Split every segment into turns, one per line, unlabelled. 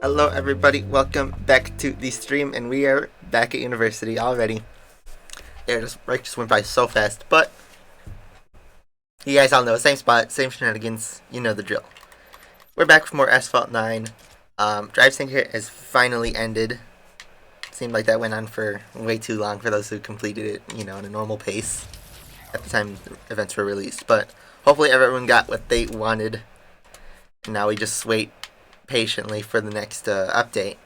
Hello everybody, welcome back to the stream, and we are back at university already. Break just went by so fast, but you guys all know, same spot, same shenanigans, you know the drill. We're back for more Asphalt 9. Drive Sync here has finally ended. Seemed like that went on for way too long for those who completed it, in a normal pace at the time the events were released. But hopefully everyone got what they wanted, and now we just wait patiently for the next update.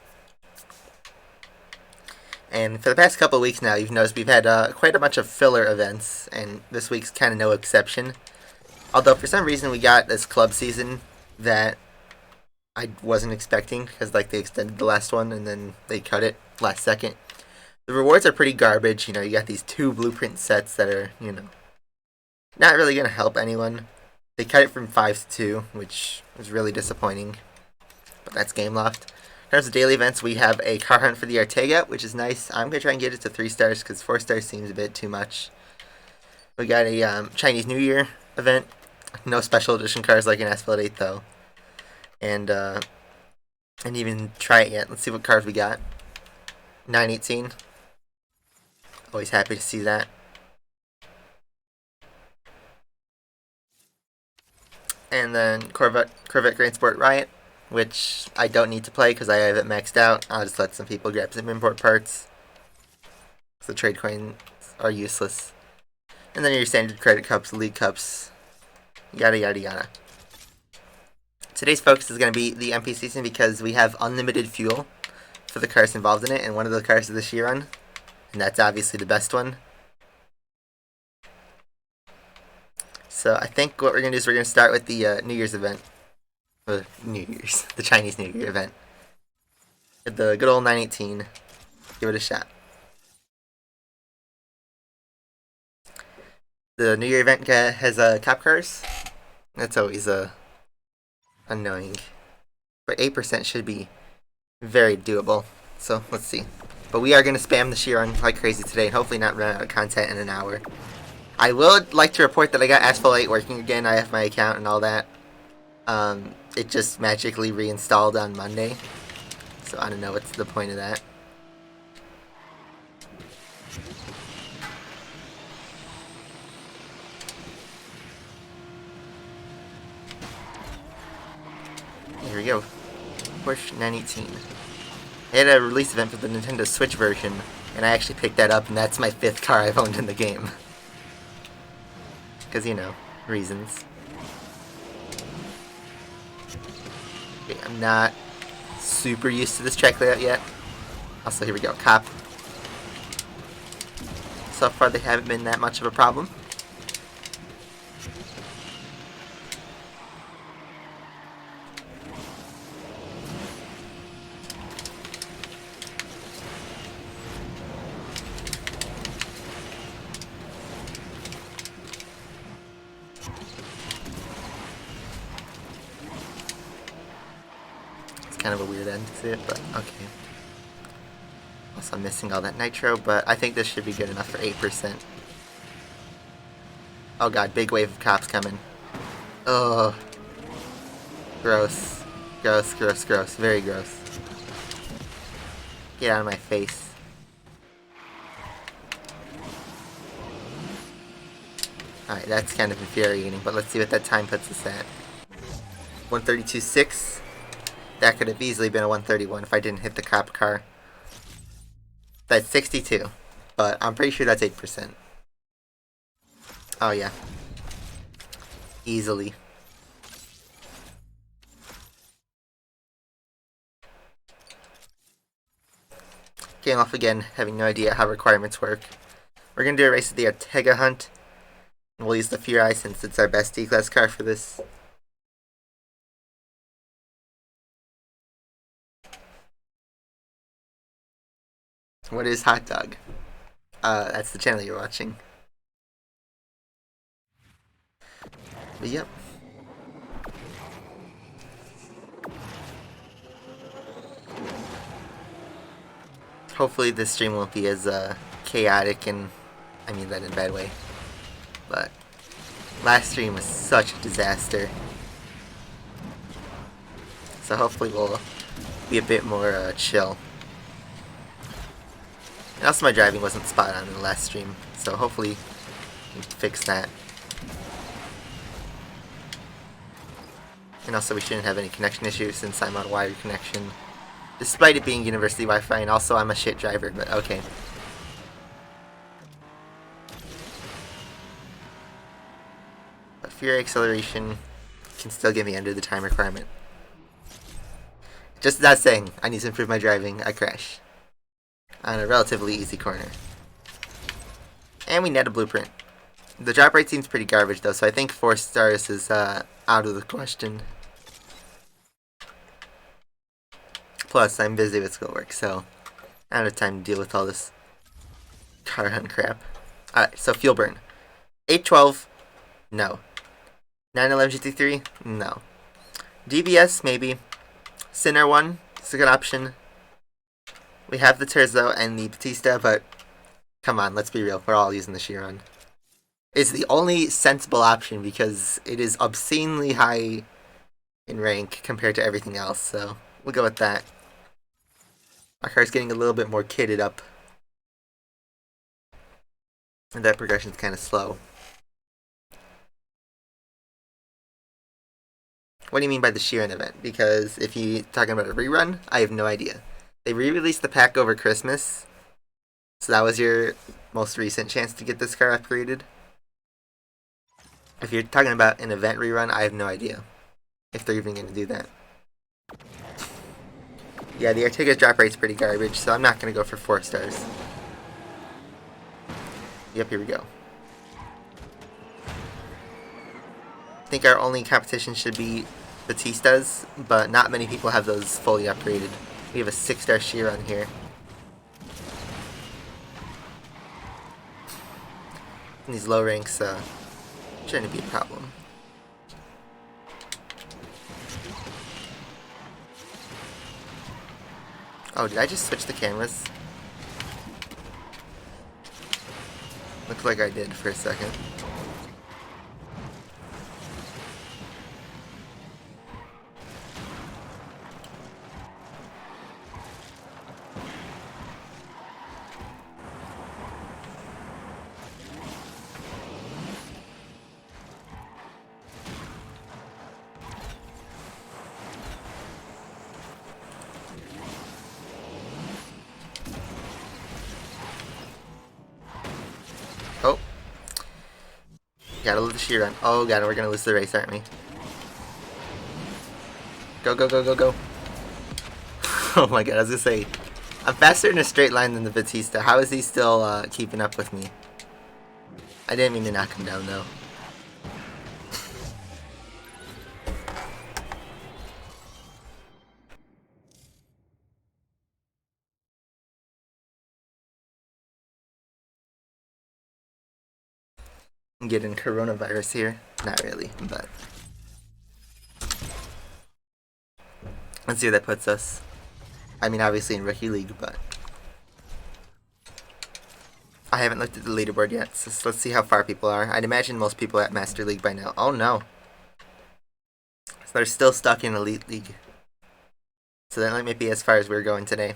And for the past couple of weeks now, you've noticed we've had quite a bunch of filler events, and this week's kind of no exception. Although for some reason we got this club season that I wasn't expecting, because they extended the last one and then they cut it last second. The rewards are pretty garbage. You got these 2 blueprint sets that are, not really going to help anyone. They cut it from 5 to 2, which was really disappointing. But that's Game Loft. In terms of daily events, we have a car hunt for the Ortega, which is nice. I'm going to try and get it to 3 stars because 4 stars seems a bit too much. We got a Chinese New Year event. No special edition cars like in Asphalt 8 though. And I didn't even try it yet. Let's see what cars we got. 918. Always happy to see that. And then Corvette Grand Sport Riot, which I don't need to play because I have it maxed out. I'll just let some people grab some import parts. The trade coins are useless. And then your standard credit cups, league cups, yada yada yada. Today's focus is going to be the MP season because we have unlimited fuel for the cars involved in it, and one of the cars is the Chiron, and that's obviously the best one. So I think what we're going to do is we're going to start with the New Year's event. The Chinese New Year event. With the good old 918. Give it a shot. The New Year event has cop cars. That's always annoying. But 8% should be very doable. So let's see. But we are going to spam the Chiron like crazy today and hopefully not run out of content in an hour. I would like to report that I got Asphalt 8 working again. I have my account and all that. It just magically reinstalled on Monday. So I don't know what's the point of that. Here we go. Porsche 918. They had a release event for the Nintendo Switch version, and I actually picked that up, and that's my 5th car I've owned in the game. Because, you know, reasons. Okay, I'm not super used to this track layout yet. Also, here we go, cop. So far, they haven't been that much of a problem. Kind of a weird end to it, but okay. Also, I'm missing all that nitro, but I think this should be good enough for 8%. Oh god, big wave of cops coming. Oh. Gross. Gross, gross, gross. Very gross. Get out of my face. Alright, that's kind of infuriating, but let's see what that time puts us at. 132.6. That could have easily been a 131 if I didn't hit the cop car. That's 62, but I'm pretty sure that's 8%. Oh yeah. Easily. Getting off again, having no idea how requirements work. We're going to do a race at the Ortega Hunt. And we'll use the Fury since it's our best D-Class car for this. What is hot dog? That's the channel you're watching. But yep. Hopefully this stream won't be as chaotic, and I mean that in a bad way. But last stream was such a disaster. So hopefully we'll be a bit more chill. And also my driving wasn't spot on in the last stream, so hopefully we can fix that. And also we shouldn't have any connection issues since I'm on wired connection. Despite it being university Wi-Fi, and also I'm a shit driver, but okay. But Fury acceleration can still get me under the time requirement. Just that saying, I need to improve my driving, I crash. On a relatively easy corner. And we net a blueprint. The drop rate seems pretty garbage though, so I think 4 stars is out of the question. Plus, I'm busy with schoolwork, so I don't have time to deal with all this car hunt crap. Alright, so fuel burn. 812, no. 911 GT3, no. DBS, maybe. Sinner 1, it's a good option. We have the Terzo and the Batista, but come on, let's be real. We're all using the Chiron. It's the only sensible option because it is obscenely high in rank compared to everything else, so we'll go with that. Our car's getting a little bit more kitted up. And that progression's kind of slow. What do you mean by the Chiron event? Because if you're talking about a rerun, I have no idea. They re-released the pack over Christmas, so that was your most recent chance to get this car upgraded. If you're talking about an event rerun, I have no idea if they're even going to do that. Yeah, the Ortega's drop rate's pretty garbage, so I'm not going to go for 4 stars. Yep, here we go. I think our only competition should be Batistas, but not many people have those fully upgraded. We have a 6-star Chiron here. in these low ranks, shouldn't be a problem. Oh, did I just switch the cameras? Looks like I did for a second. Oh. Gotta lose the Chiron. Oh god, we're gonna lose the race, aren't we? Go, go, go, go, go. Oh my god, I was gonna say, I'm faster in a straight line than the Batista. How is he still keeping up with me? I didn't mean to knock him down though. I'm getting coronavirus here. Not really, but let's see where that puts us. I mean, obviously in Rookie League, but I haven't looked at the leaderboard yet, so let's see how far people are. I'd imagine most people are at Master League by now. Oh no. So they're still stuck in Elite League. So that might be as far as we're going today.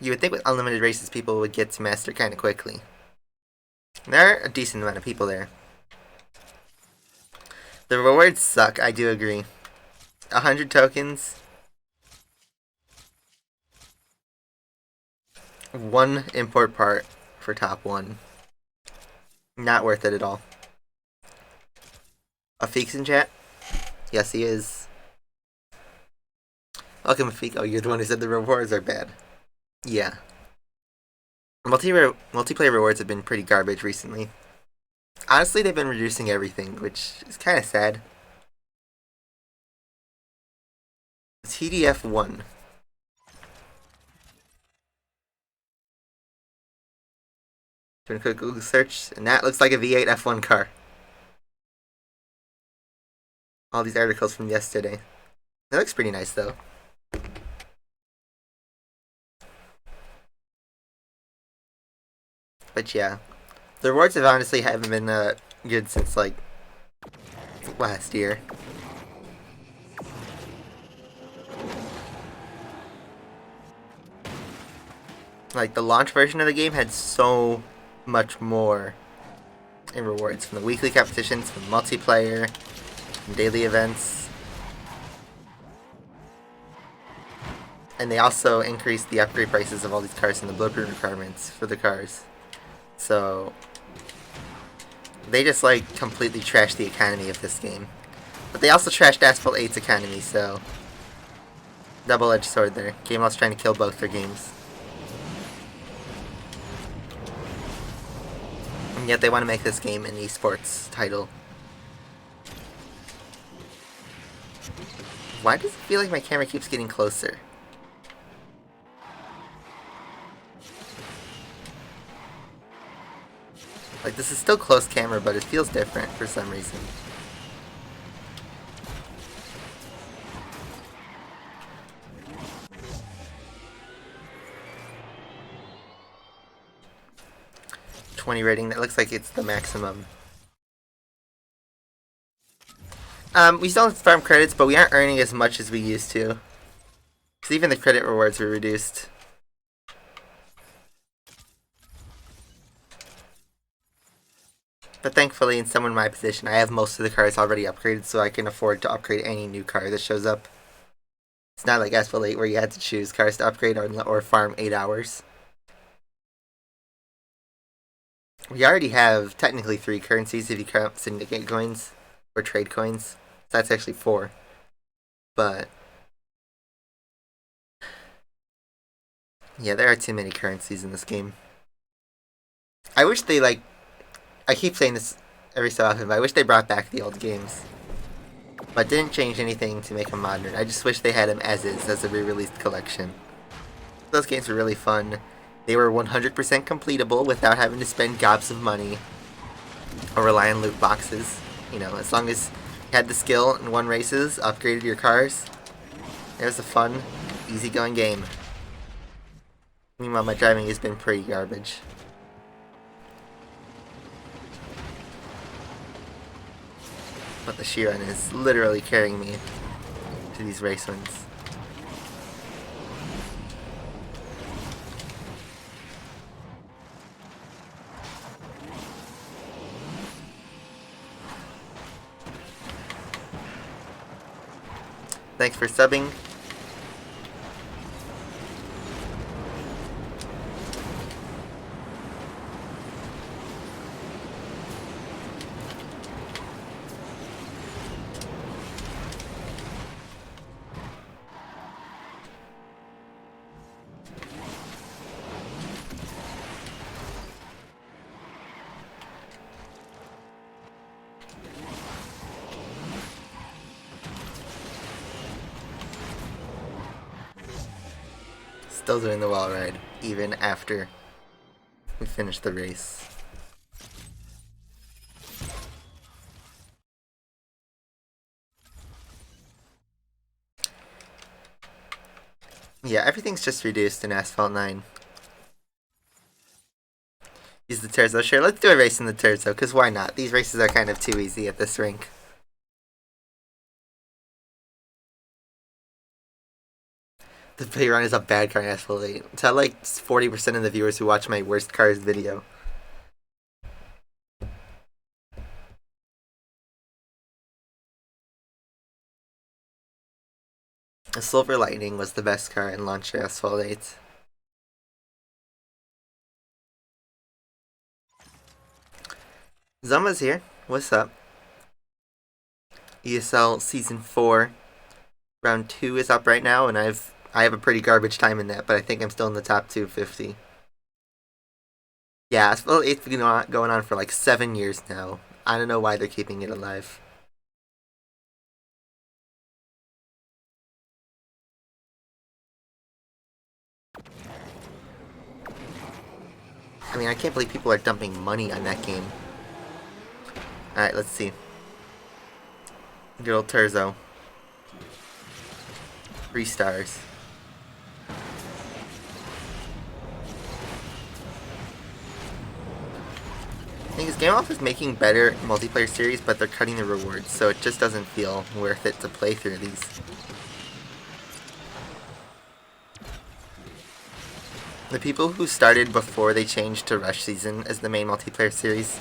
You would think with unlimited races people would get to Master kind of quickly. There are a decent amount of people there. The rewards suck, I do agree. 100 tokens. 1 import part for top 1. Not worth it at all. Afik's in chat? Yes, he is. Welcome, Afik. Oh, you're the one who said the rewards are bad. Yeah. Multiplayer rewards have been pretty garbage recently. Honestly, they've been reducing everything, which is kind of sad. TDF 1. Doing a quick Google search, and that looks like a V8 F1 car. All these articles from yesterday. It looks pretty nice, though. But yeah, the rewards have honestly haven't been good since like last year. Like the launch version of the game had so much more in rewards from the weekly competitions, from multiplayer, from daily events. And they also increased the upgrade prices of all these cars and the blueprint requirements for the cars. So they just like completely trashed the economy of this game. But they also trashed Asphalt 8's economy, so double-edged sword there. Gameloft's trying to kill both their games. And yet they want to make this game an esports title. Why does it feel like my camera keeps getting closer? Like, this is still close camera, but it feels different for some reason. .20 rating, that looks like it's the maximum. We still have farm credits, but we aren't earning as much as we used to. Because even the credit rewards were reduced. But thankfully, in someone in my position, I have most of the cars already upgraded, so I can afford to upgrade any new car that shows up. It's not like Asphalt 8 where you had to choose cars to upgrade or farm 8 hours. We already have technically 3 currencies if you count syndicate coins or trade coins. So that's actually 4. But yeah, there are too many currencies in this game. I wish they I keep saying this every so often, but I wish they brought back the old games. But didn't change anything to make them modern. I just wish they had them as is, as a re-released collection. Those games were really fun. They were 100% completable without having to spend gobs of money or rely on loot boxes. You know, as long as you had the skill and won races, upgraded your cars, it was a fun, easygoing game. Meanwhile, my driving has been pretty garbage. But the Chiron is literally carrying me to these race wins. Thanks for subbing. Still doing the wall ride, even after we finish the race. Yeah, everything's just reduced in Asphalt 9. Use the Terzo. Sure, let's do a race in the Terzo, because why not? These races are kind of too easy at this rink. The Chiron is a bad car in Asphalt 8. Tell like 40% of the viewers who watch my worst cars video. The Silver Lightning was the best car in launch Asphalt 8. Zumba's here. What's up? ESL Season 4. Round 2 is up right now, and I have a pretty garbage time in that, but I think I'm still in the top 250. Yeah, Asphalt 8's been going on for like 7 years now. I don't know why they're keeping it alive. I mean, I can't believe people are dumping money on that game. Alright, let's see. Good old Terzo. 3 stars. I think this game offers making better multiplayer series, but they're cutting the rewards, so it just doesn't feel worth it to play through these. The people who started before they changed to Rush Season as the main multiplayer series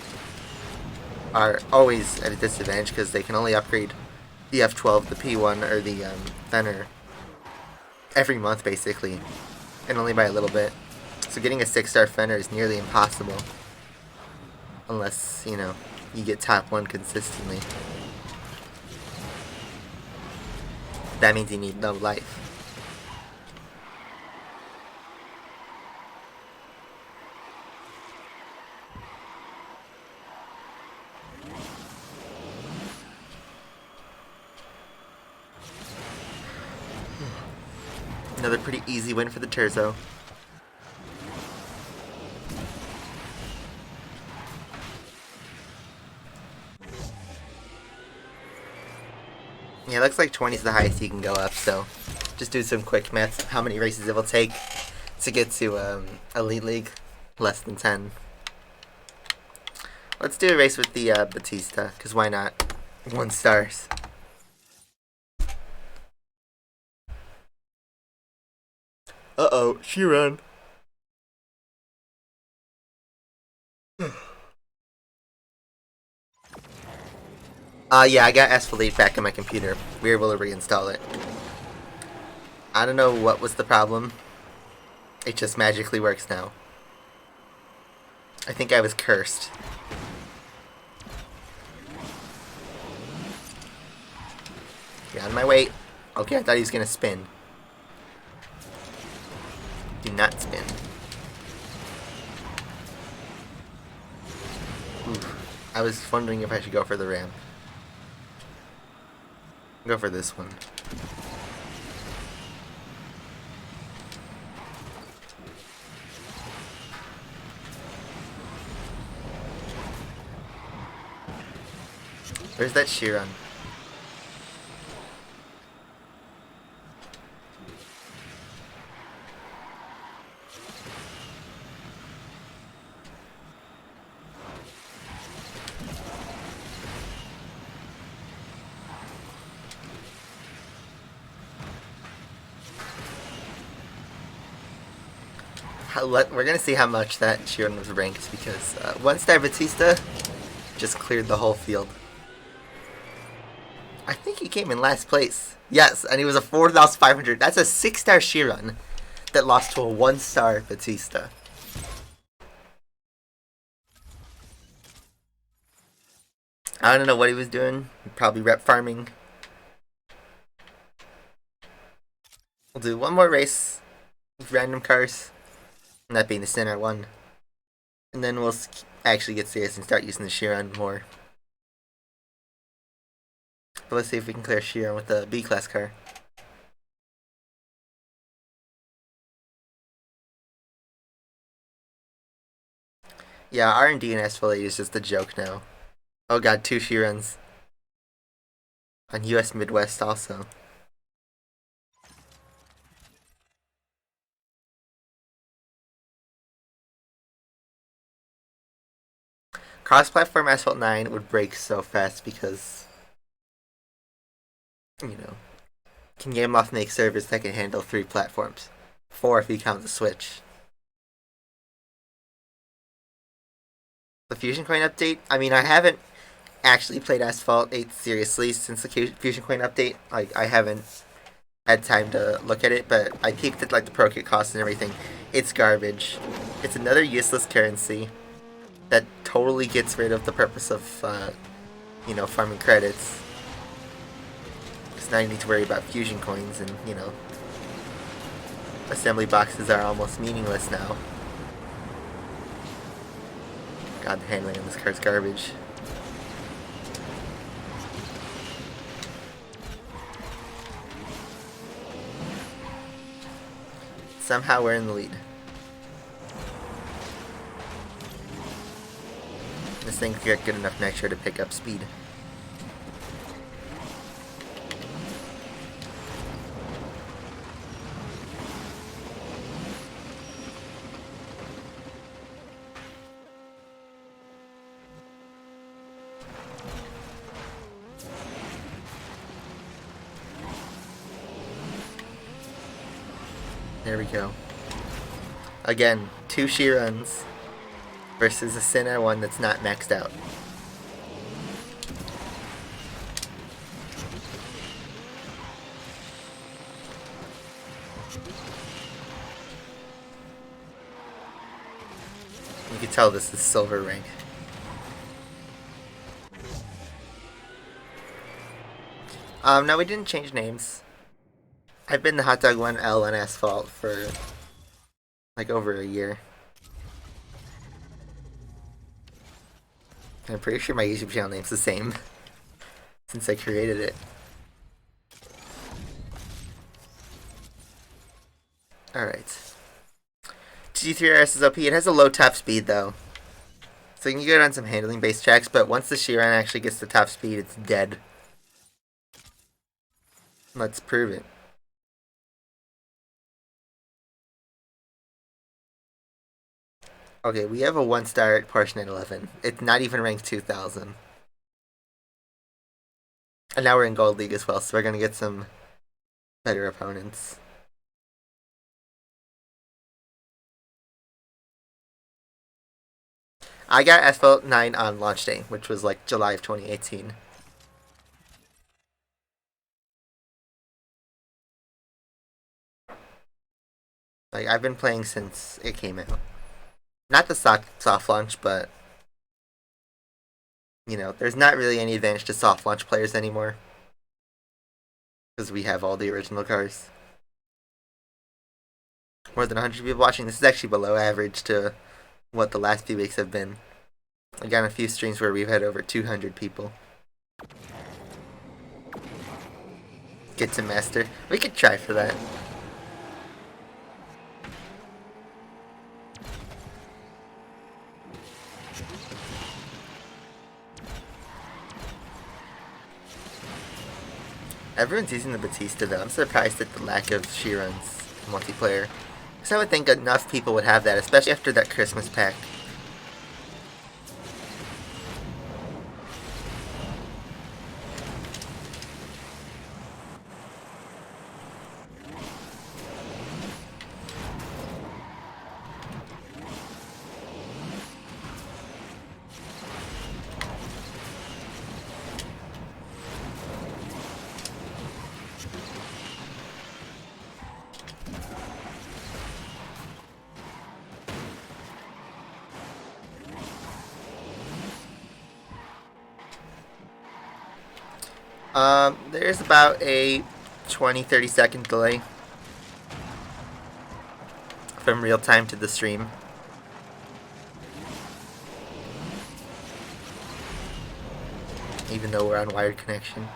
are always at a disadvantage because they can only upgrade the F12, the P1, or the Fenner every month basically, and only by a little bit. So getting a 6-star Fenner is nearly impossible unless, you know, you get top 1 consistently. That means you need no life. Another pretty easy win for the Terzo. Yeah, it looks like 20 is the highest you can go up, so just do some quick math. How many races it will take to get to Elite League? Less than 10. Let's do a race with the Batista, because why not? 1 stars. Uh-oh, Chiron. Yeah, I got Asphalt 8 back on my computer. We were able to reinstall it. I don't know what was the problem. It just magically works now. I think I was cursed. Get out of my way. Okay, I thought he was gonna spin. Do not spin. Oof. I was wondering if I should go for the ramp. Go for this one. Where's that Chiron? We're gonna see how much that Chiron was ranked because 1-star Batista just cleared the whole field. I think he came in last place. Yes, and he was a 4,500. That's a 6-star Chiron that lost to a 1-star Batista. I don't know what he was doing. Probably rep farming. We'll do one more race with random cars. And that being the center one. And then we'll actually get serious and start using the Chiron more. But let's see if we can clear Chiron with the B-class car. Yeah, R&D in Asphalt is just a joke now. Oh god, 2 Chirons. On US Midwest also. Cross-platform Asphalt 9 would break so fast because, you know, can Gameloft make servers that can handle 3 platforms? 4 if you count the Switch. The Fusion Coin update? I mean, I haven't actually played Asphalt 8 seriously since the Fusion Coin update. Like, I haven't had time to look at it, but I peeked at like the pro kit costs and everything. It's garbage. It's another useless currency that totally gets rid of the purpose of, you know, farming credits. Because now you need to worry about fusion coins and, you know, assembly boxes are almost meaningless now. God, the handling on this car's garbage. Somehow we're in the lead. This thing could get good enough next year to pick up speed. There we go. Again, 2 Chirons versus a Sinner one that's not maxed out. You can tell this is silver rank. No, we didn't change names. I've been the Hot Dog 1L on Asphalt for like over a year. I'm pretty sure my YouTube channel name's the same since I created it. Alright. G3RS is OP. It has a low top speed though. So you can get on some handling based tracks, but once the Chiron actually gets the top speed, it's dead. Let's prove it. Okay, we have a 1-star at Porsche 911. It's not even ranked 2000. And now we're in Gold League as well, so we're gonna get some better opponents. I got Asphalt 9 on launch day, which was like July of 2018. Like, I've been playing since it came out. Not the soft launch, but, you know, there's not really any advantage to soft launch players anymore. Because we have all the original cars. More than 100 people watching. This is actually below average to what the last few weeks have been. I've got a few streams where we've had over 200 people. Get to master. We could try for that. Everyone's using the Batista though. I'm surprised at the lack of Chiron's multiplayer. Because I would think enough people would have that, especially after that Christmas pack. There's about a 20-30 second delay from real time to the stream. Even though we're on wired connection.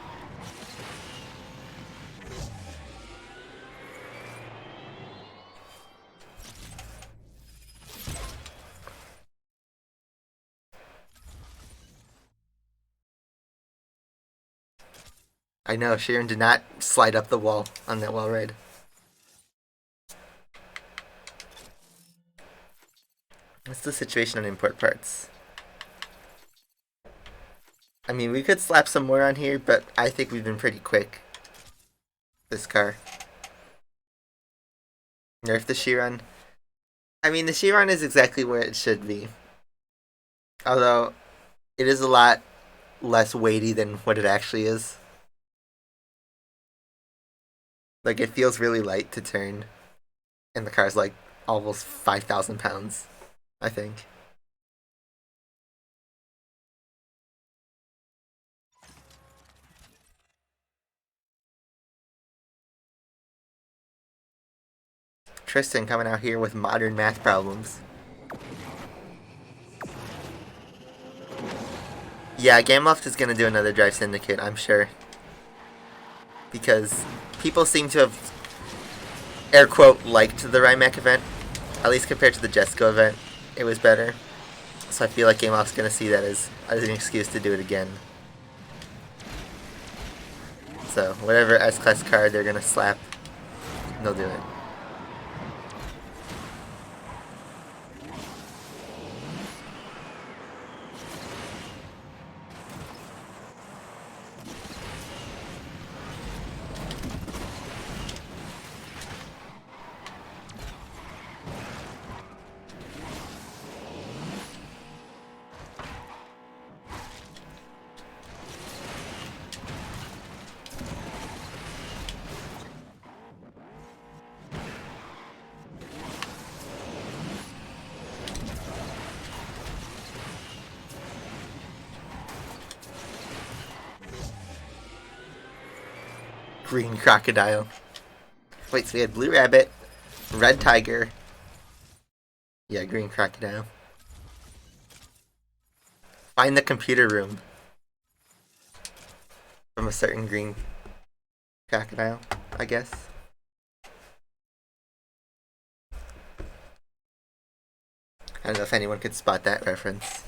I know, Chiron did not slide up the wall on that wall raid. What's the situation on import parts? I mean, we could slap some more on here, but I think we've been pretty quick. This car. Nerf the Chiron. I mean, the Chiron is exactly where it should be. Although, it is a lot less weighty than what it actually is. Like, it feels really light to turn. And the car's like almost 5,000 pounds, I think. Tristan coming out here with modern math problems. Yeah, Gameloft is gonna do another Drive Syndicate, I'm sure. Because people seem to have, air quote, liked the Rymac event. At least compared to the Jesco event, it was better. So I feel like Gameloft's gonna see that as an excuse to do it again. So whatever S-Class card they're gonna slap, they'll do it. Green Crocodile. Wait, so we had Blue Rabbit, Red Tiger. Yeah, Green Crocodile. Find the computer room. From a certain Green Crocodile, I guess. I don't know if anyone could spot that reference.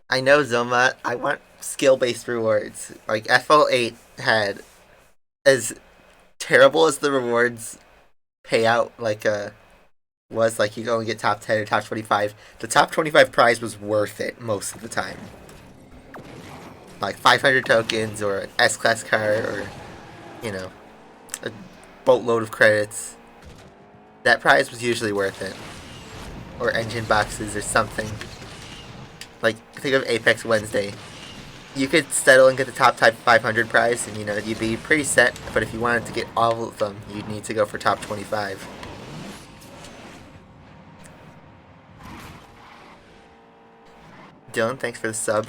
I know, Zoma, I want skill-based rewards. Like, FL 8 had, as terrible as the rewards payout, was, like, you could only get top 10 or top 25. The top 25 prize was worth it most of the time. Like, 500 tokens, or an S-Class car, or, you know, a boatload of credits. That prize was usually worth it. Or engine boxes, or something. Like, think of Apex Wednesday. You could settle and get the top type 500 prize, and you'd be pretty set. But if you wanted to get all of them, you'd need to go for top 25. Dylan, thanks for the sub.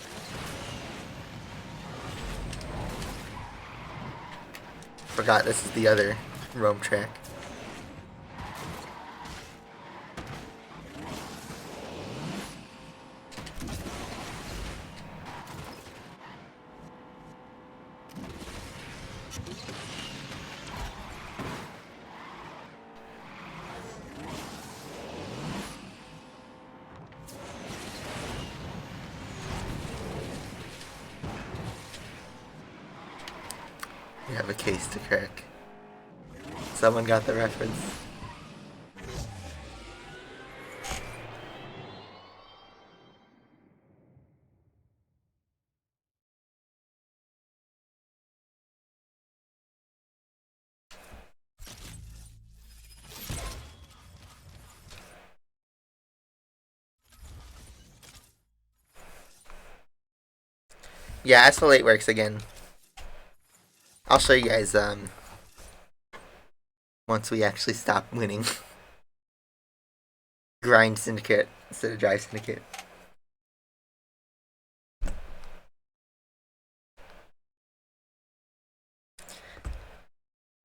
Forgot this is the other Rome track. have a case to crack. Someone got the reference. Yeah, Asphalt 8 works again. I'll show you guys once we actually stop winning. Grind Syndicate instead of Drive Syndicate.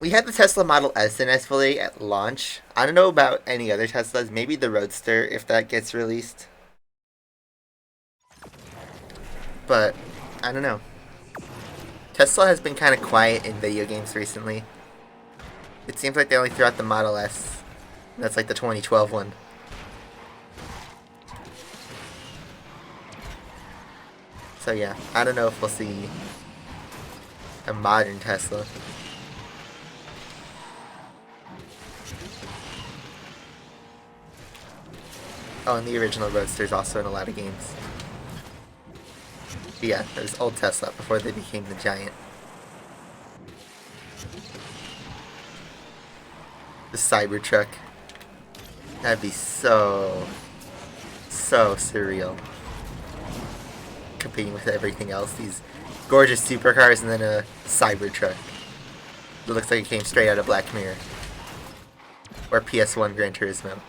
We had the Tesla Model S in Asphalt 8 at launch. I don't know about any other Teslas. Maybe the Roadster if that gets released. But I don't know. Tesla has been kind of quiet in video games recently. It seems like they only threw out the Model S. That's like the 2012 one. So yeah, I don't know if we'll see a modern Tesla. Oh, and the original Roadster's also in a lot of games. But yeah, there's old Tesla before they became the Giant. The Cybertruck. That'd be so surreal. Competing with everything else. These gorgeous supercars and then a Cybertruck. It looks like it came straight out of Black Mirror. Or PS1 Gran Turismo.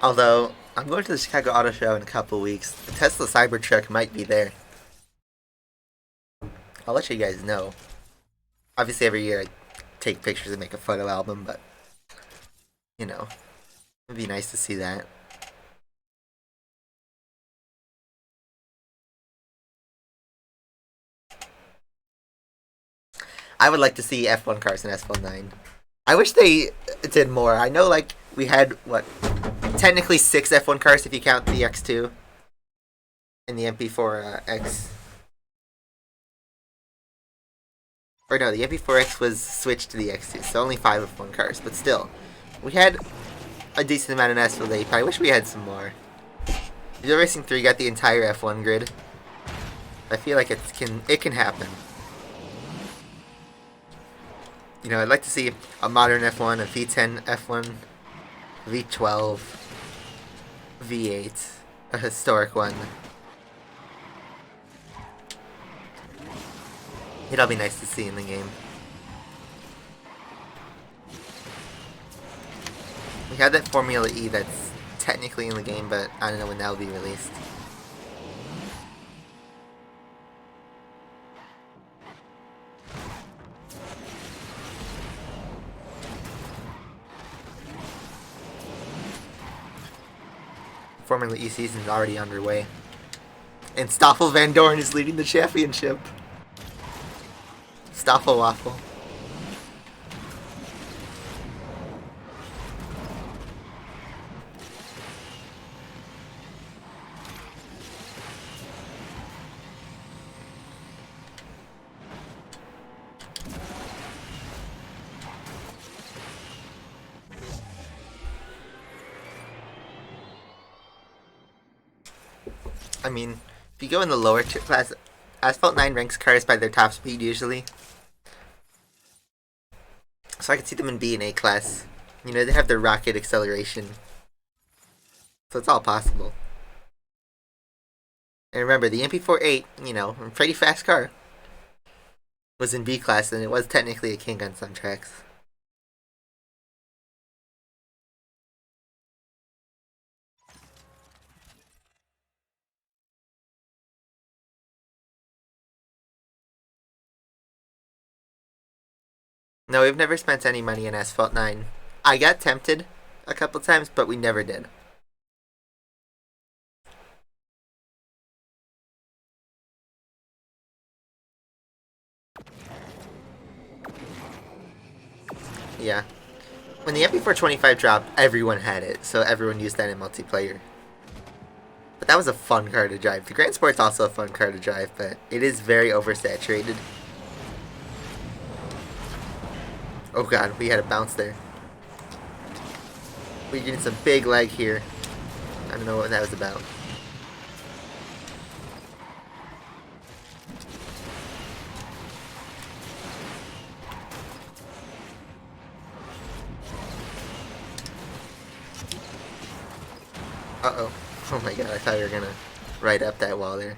Although, I'm going to the Chicago Auto Show in a couple weeks. The Tesla Cybertruck might be there. I'll let you guys know. Obviously, every year I take pictures and make a photo album, but, you know, it'd be nice to see that. I would like to see F1 cars in Asphalt 9. I wish they did more. I know, like, we had, what, technically 6 F1 cars if you count the X2 and the MP4X. Or no, the MP4X was switched to the X2, so only 5 F1 cars. But still, we had a decent amount in Asphalt 8. I wish we had some more. Real Racing 3 got the entire F1 grid. I feel like it can happen. You know, I'd like to see a modern F1, a V10 F1, V12, V8, a historic one. It'll be nice to see in the game. We had that Formula E that's technically in the game, but I don't know when that will be released. Formula E season is already underway. And Stoffel Van Dorn is leading the championship. Stoffel Waffle. I mean, if you go in the lower class, Asphalt 9 ranks cars by their top speed usually. So I could see them in B and A class. You know, they have their rocket acceleration. So it's all possible. And remember, the MP4-8, you know, a pretty fast car, was in B class, and it was technically a king on some tracks. No, we've never spent any money in Asphalt 9. I got tempted a couple times, but we never did. Yeah. When the MP425 dropped, everyone had it, so everyone used that in multiplayer. But that was a fun car to drive. The Grand Sport's also a fun car to drive, but it is very oversaturated. Oh god, we had a bounce there. We're getting some big lag here. I don't know what that was about. Uh-oh. Oh my god, I thought you were gonna ride up that wall there.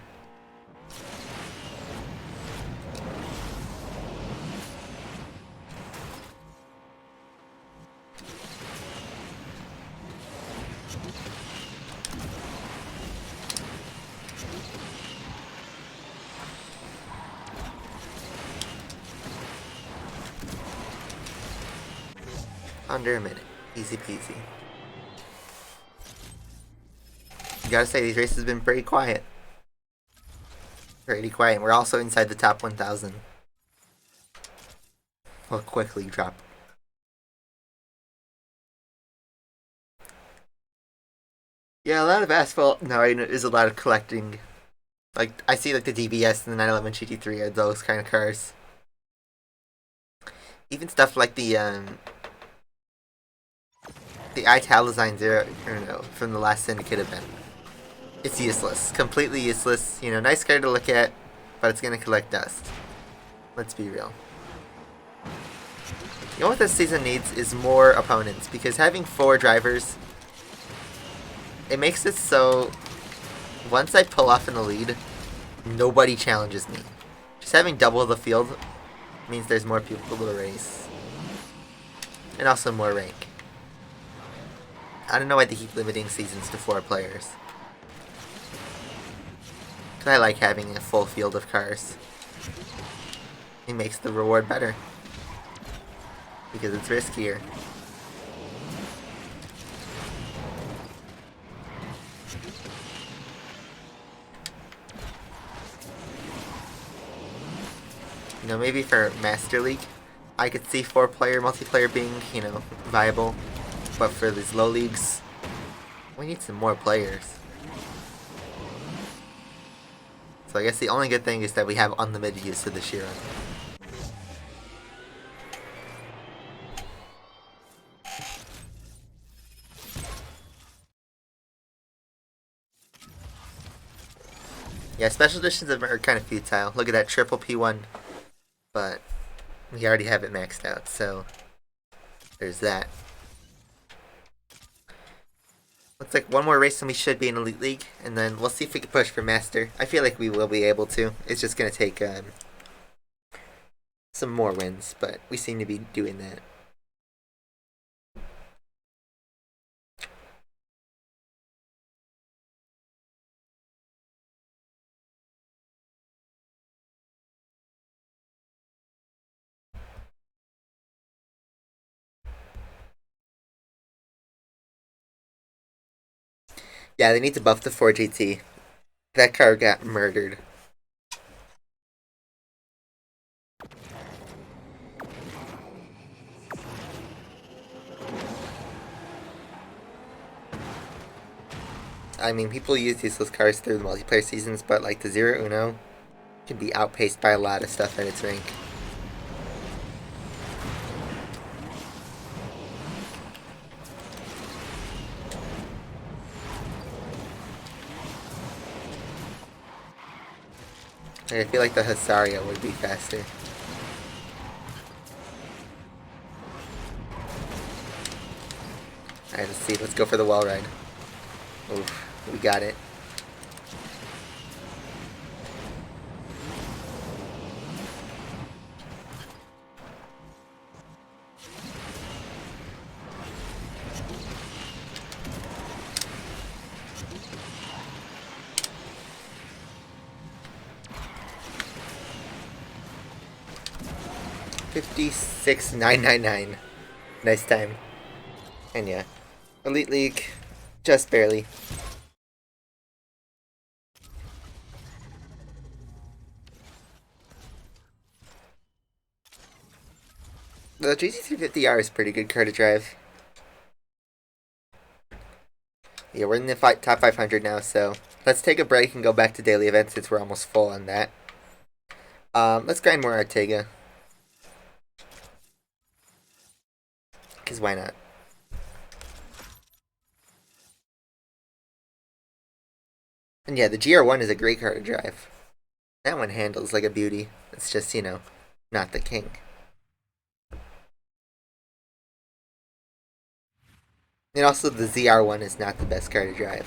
Under a minute. Easy peasy. You gotta say, these races have been pretty quiet. Pretty quiet. We're also inside the top 1,000. We'll quickly drop. Yeah, a lot of Asphalt now is a lot of collecting. Like, I see like the DBS and the 911 GT3 are those kind of cars. Even stuff like the Italdesign Zero, or no, from the last Syndicate event. It's useless. Completely useless. You know, nice car to look at, but it's gonna collect dust. Let's be real. You know what this season needs is more opponents, because having 4 drivers, it makes it so once I pull off in the lead, nobody challenges me. Just having double the field means there's more people to race. And also more rank. I don't know why they keep limiting seasons to 4 players. Cause I like having a full field of cars. It makes the reward better. Because it's riskier. You know, maybe for Master League, I could see 4-player multiplayer being, you know, viable. But for these low leagues, we need some more players. So I guess the only good thing is that we have unlimited use of the Chiron. Yeah, special editions are kind of futile. Look at that triple P1. But we already have it maxed out, so there's that. Looks like one more race and we should be in Elite League, and then we'll see if we can push for Master. I feel like we will be able to. It's just going to take some more wins, but we seem to be doing that. Yeah, they need to buff the 4GT. That car got murdered. I mean, people use useless cars through the multiplayer seasons, but like the Zero Uno can be outpaced by a lot of stuff at its rank. I feel like the Hasaria would be faster. Alright, let's see. Let's go for the wall ride. Oof, we got it. $56,999. Nice time. And yeah, Elite League, just barely. The GC350R is pretty good car to drive. Yeah, we're in the top 500 now, so let's take a break and go back to daily events since we're almost full on that. Let's grind more Ortega. Because why not? And yeah, the GR1 is a great car to drive. That one handles like a beauty. It's just, not the king. And also the ZR1 is not the best car to drive.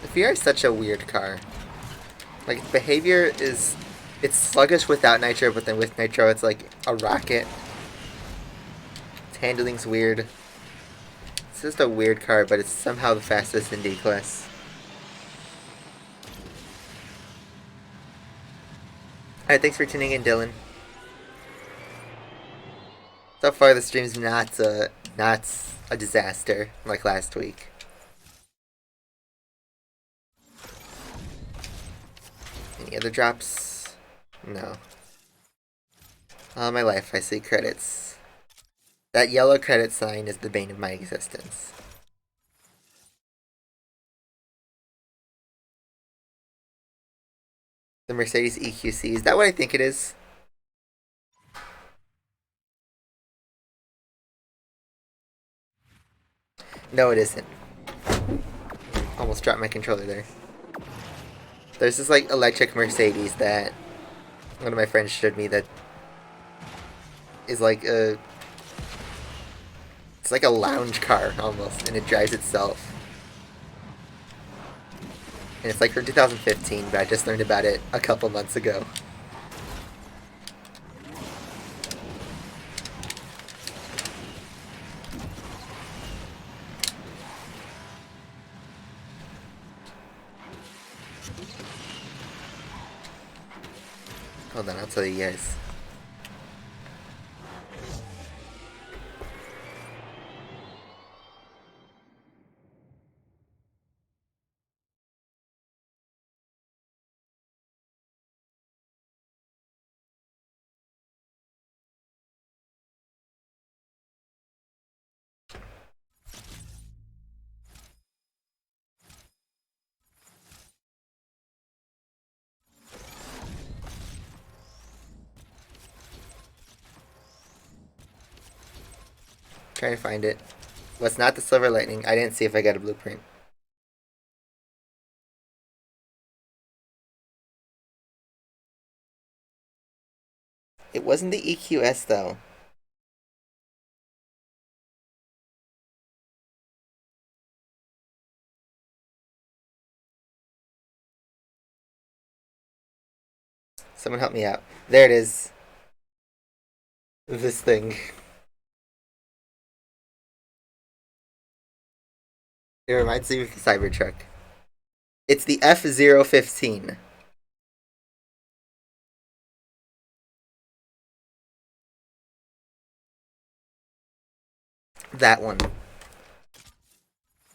The VR is such a weird car. Like, its behavior is... It's sluggish without nitro, but then with nitro it's like a rocket. Its handling's weird. It's just a weird car, but it's somehow the fastest in D-Class. Alright, thanks for tuning in, Dylan. So far the stream's not a disaster like last week. Any other drops? No. All my life I see credits. That yellow credit sign is the bane of my existence. The Mercedes EQC, is that what I think it is? No, it isn't. Almost dropped my controller there. There's this like electric Mercedes that one of my friends showed me that is like a... It's like a lounge car almost, and it drives itself. And it's like from 2015, but I just learned about it a couple months ago. Hold on, I'll tell you guys. Trying to find it. What's not the Silver Lightning? I didn't see if I got a blueprint. It wasn't the EQS though. Someone help me out. There it is. This thing. It reminds me of the Cybertruck. It's the F015. That one.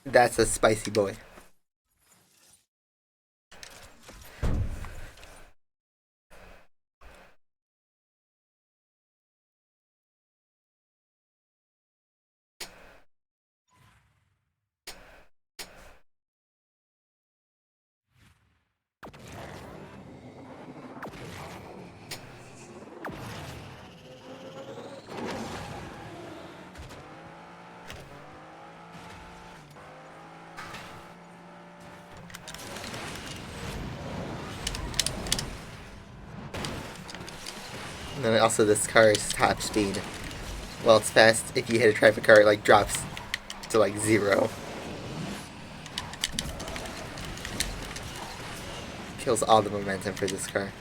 That's a spicy boy. And then also this car's top speed. Well, it's fast. If you hit a traffic car, it like drops to like 0. Kills all the momentum for this car.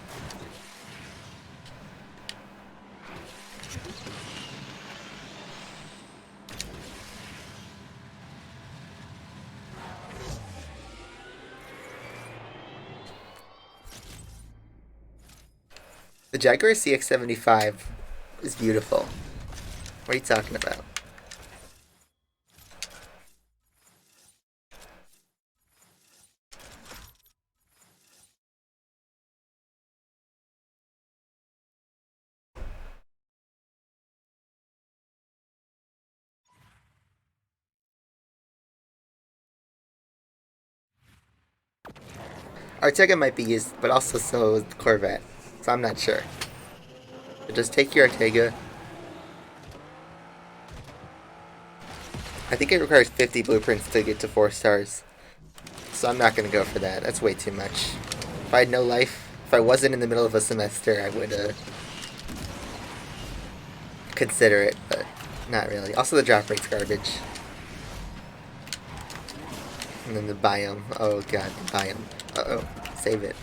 The Jaguar CX-75 is beautiful. What are you talking about? Artega might be used, but also so is the Corvette. So I'm not sure. But just take your Artega. I think it requires 50 blueprints to get to 4 stars. So I'm not going to go for that. That's way too much. If I had no life, if I wasn't in the middle of a semester, I would consider it, but not really. Also, the drop rate's garbage. And then the biome. Oh god, the biome. Uh-oh. Save it.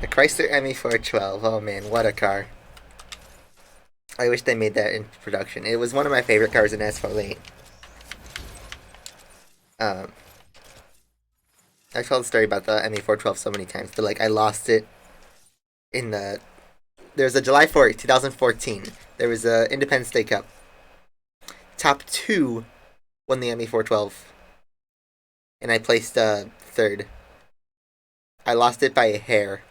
The Chrysler ME412. Oh man, what a car. I wish they made that in production. It was one of my favorite cars in Asphalt 8. I've told the story about the ME412 so many times, but like I lost it in the... There's a July 4th, 2014. There was a Independence Day Cup. Top 2 won the ME412. And I placed 3rd. I lost it by a hair.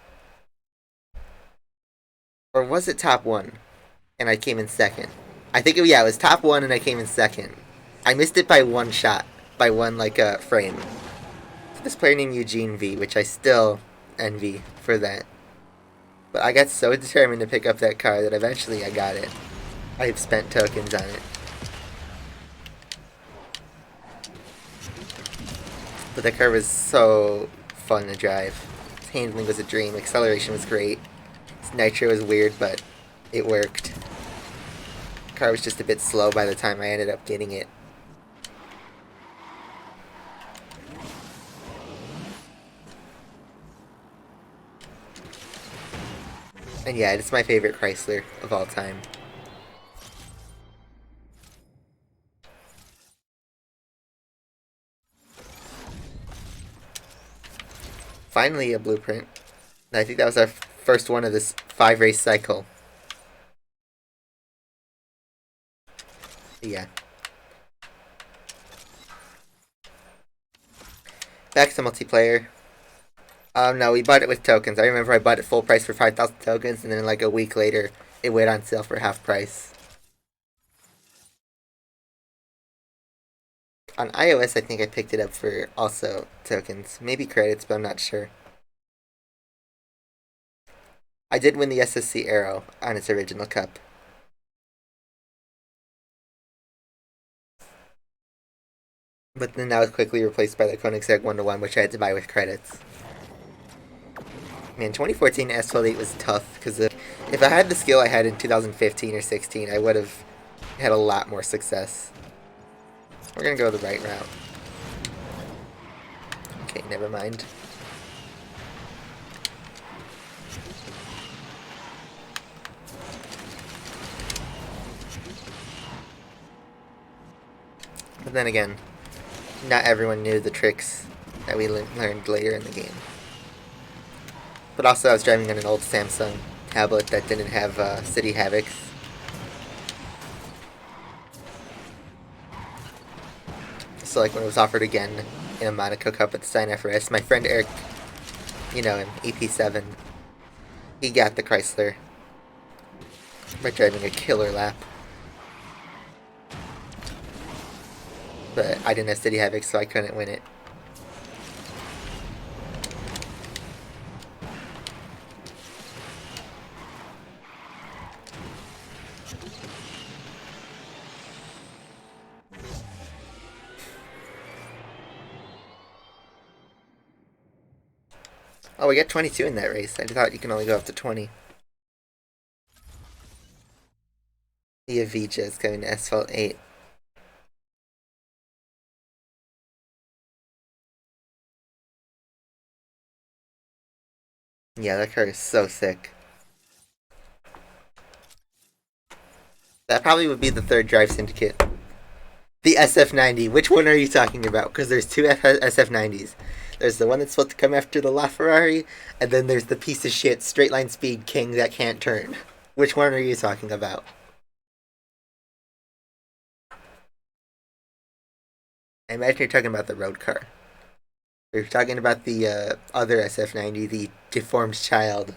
Or was it top 1? And I came in 2nd. I think it was top 1 and I came in 2nd. I missed it by 1 shot. By 1, frame. So this player named Eugene V, which I still envy for that. But I got so determined to pick up that car that eventually I got it. I've spent tokens on it. But that car was so fun to drive. Its handling was a dream. Acceleration was great. Its nitro was weird, but it worked. The car was just a bit slow by the time I ended up getting it. And yeah, it's my favorite Chrysler of all time. Finally a blueprint. I think that was our first one of this 5-race cycle. Yeah. Back to multiplayer. No, we bought it with tokens. I remember I bought it full price for 5,000 tokens, and then like a week later, it went on sale for half price. On iOS, I think I picked it up for also tokens. Maybe credits, but I'm not sure. I did win the SSC Arrow on its original cup. But then that was quickly replaced by the Koenigsegg 1-1, which I had to buy with credits. Man, 2014 Asphalt 8 was tough, because if I had the skill I had in 2015 or 16, I would have had a lot more success. We're gonna go the right route. Okay, never mind. But then again, not everyone knew the tricks that we learned later in the game. But also I was driving on an old Samsung tablet that didn't have City Havocs. So like when it was offered again in a Monaco Cup at the Stein FRS, my friend Eric, you know him, EP7, he got the Chrysler by driving a killer lap. But I didn't have City Havoc, so I couldn't win it. Oh, we got 22 in that race. I thought you can only go up to 20. The Avija is going to Asphalt 8. Yeah, that car is so sick. That probably would be the third Drive Syndicate. The SF90. Which one are you talking about? Because there's two SF90s. There's the one that's supposed to come after the LaFerrari, and then there's the piece of shit straight line speed king that can't turn. Which one are you talking about? I imagine you're talking about the road car. You're talking about the other SF90, the deformed child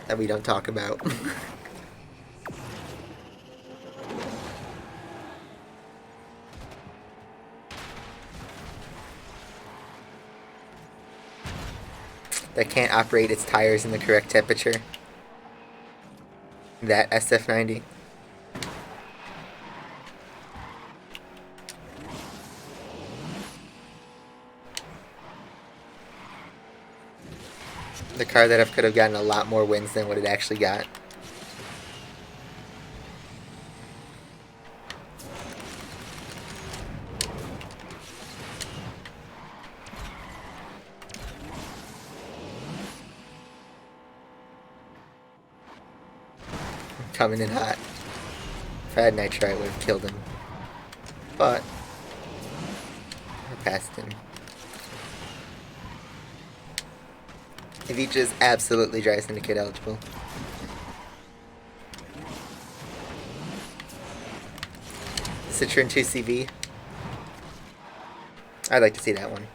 that we don't talk about. That can't operate its tires in the correct temperature. That SF90. The car that could have gotten a lot more wins than what it actually got. Coming in hot. If I had Nitro, I would have killed him. But I passed him. Evicha is absolutely Dry Syndicate eligible. Citroen 2CV. I'd like to see that one.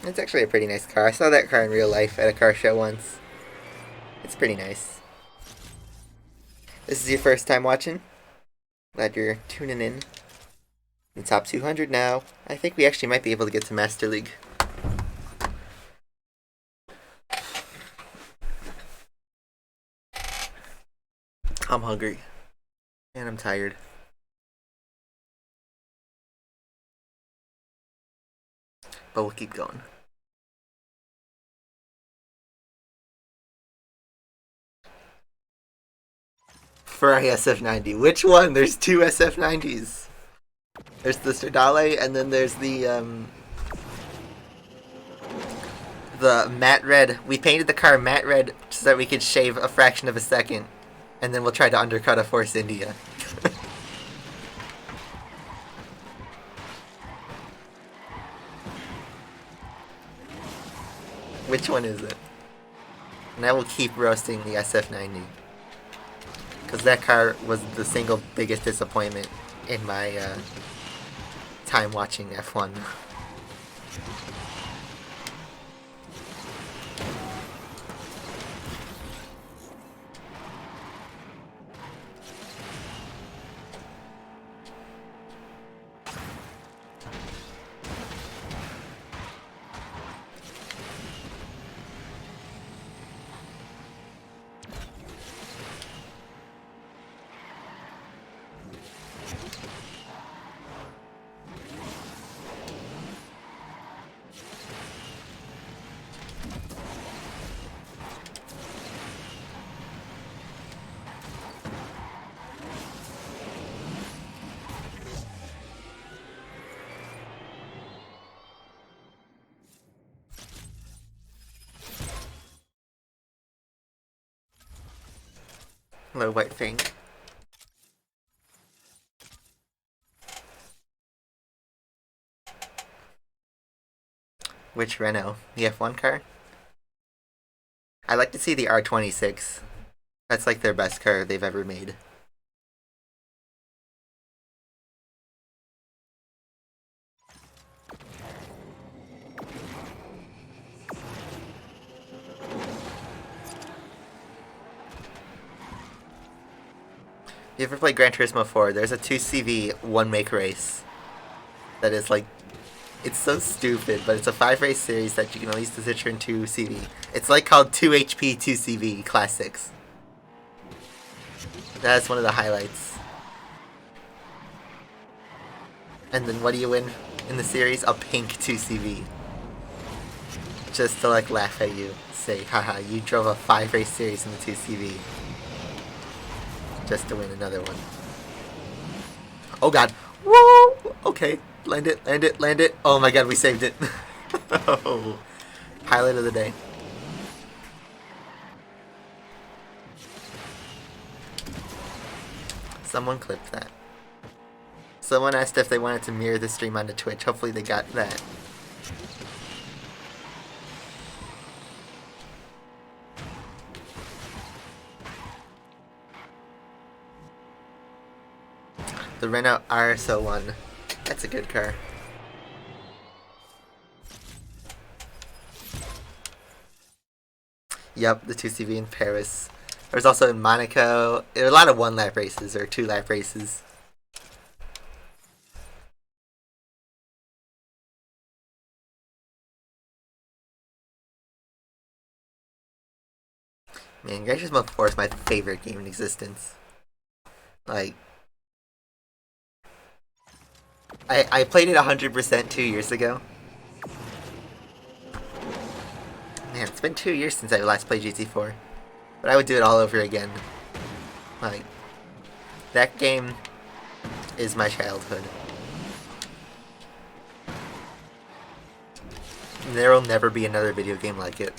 It's actually a pretty nice car. I saw that car in real life at a car show once. It's pretty nice. This is your first time watching? Glad you're tuning in. The top 200 now. I think we actually might be able to get to Master League. I'm hungry. And I'm tired. But we'll keep going. Ferrari SF90. Which one? There's two SF90s. There's the Stradale, and then there's the matte red. We painted the car matte red so that we could shave a fraction of a second, and then we'll try to undercut a Force India. Which one is it? And I will keep roasting the SF90. Because that car was the single biggest disappointment in my time watching F1. Hello, White Fang. Which Renault? The F1 car? I like to see the R26. That's like their best car they've ever made. If you ever play Gran Turismo 4, there's a 2CV one-make race that is like, it's so stupid, but it's a 5-race series that you can only use the Citroen 2CV. It's like called 2HP 2CV Classics. That's one of the highlights. And then what do you win in the series? A pink 2CV. Just to like laugh at you. Say, haha, you drove a 5-race series in the 2CV. Just to win another one. Oh god. Whoa! Okay. Land it, land it, land it. Oh my god, we saved it. Oh, highlight of the day. Someone clipped that. Someone asked if they wanted to mirror the stream onto Twitch. Hopefully they got that. The Renault RSO1. That's a good car. Yep, the 2CV in Paris. There was also in Monaco. There were a lot of 1-lap races or 2-lap races. Man, Gran Turismo 4 is my favorite game in existence. Like, I played it 100% 2 years ago. Man, it's been 2 years since I last played GT4. But I would do it all over again. Like, that game is my childhood. There will never be another video game like it.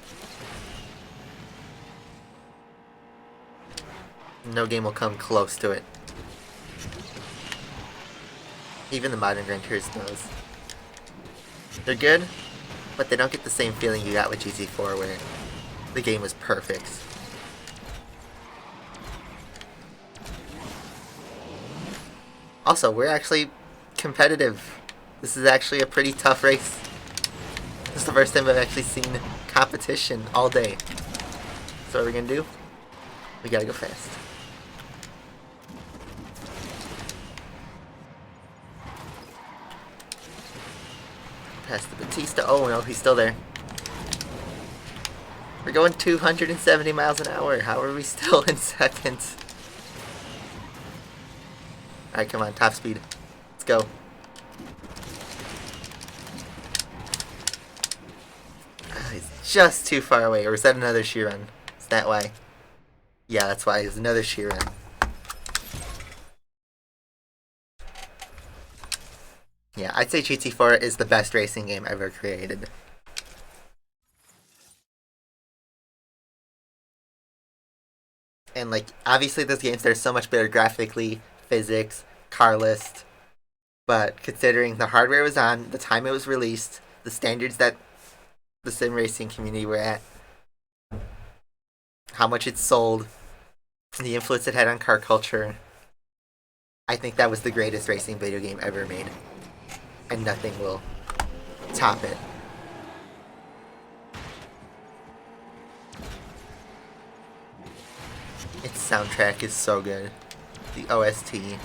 No game will come close to it. Even the modern Gran Turismos. They're good, but they don't get the same feeling you got with GT4 where the game was perfect. Also, we're actually competitive. This is actually a pretty tough race. This is the first time I've actually seen competition all day. So what are we gonna do? We gotta go fast. Past the Batista. Oh no, he's still there. We're going 270 miles an hour. How are we still in second? Alright, come on, top speed. Let's go. He's just too far away. Or is that another Chiron? Is that why? Yeah, that's why. It's another Chiron. Yeah, I'd say GT4 is the best racing game ever created. And, like, obviously those games, they're so much better graphically, physics, car list. But considering the hardware it was on, the time it was released, the standards that the sim racing community were at, how much it sold, the influence it had on car culture, I think that was the greatest racing video game ever made. And nothing will top it. Its soundtrack is so good. The OST.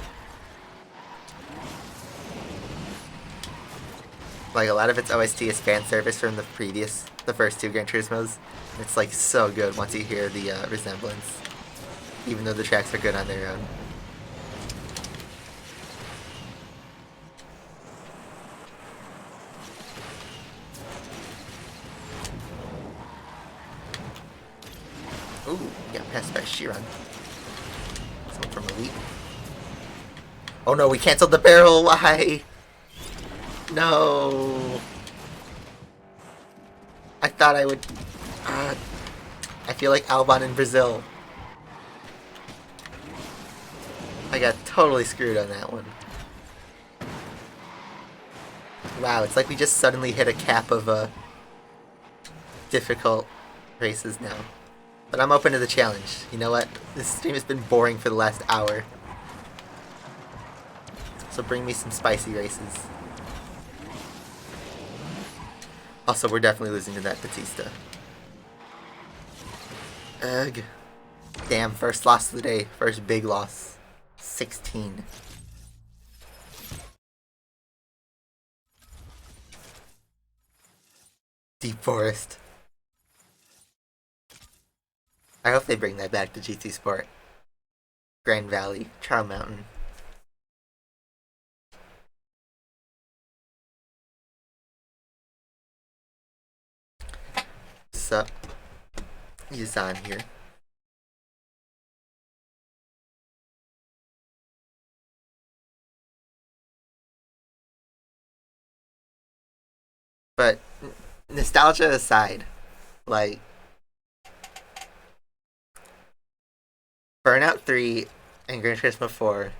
Like, a lot of its OST is fan service from the first 2 Gran Turismos. It's like so good once you hear the resemblance. Even though the tracks are good on their own. Ooh, got passed by Chiron. Someone from Elite. Oh no, we canceled the barrel. Why? No. I thought I would. I feel like Albon in Brazil. I got totally screwed on that one. Wow, it's like we just suddenly hit a cap of difficult races now. But I'm open to the challenge. You know what? This stream has been boring for the last hour. So bring me some spicy races. Also, we're definitely losing to that Batista. Ugh. Damn, first loss of the day. First big loss. 16. Deep Forest. I hope they bring that back to GT Sport. Grand Valley, Trial Mountain. Sup? He's on here. But nostalgia aside, like Burnout 3 and Gran Turismo 4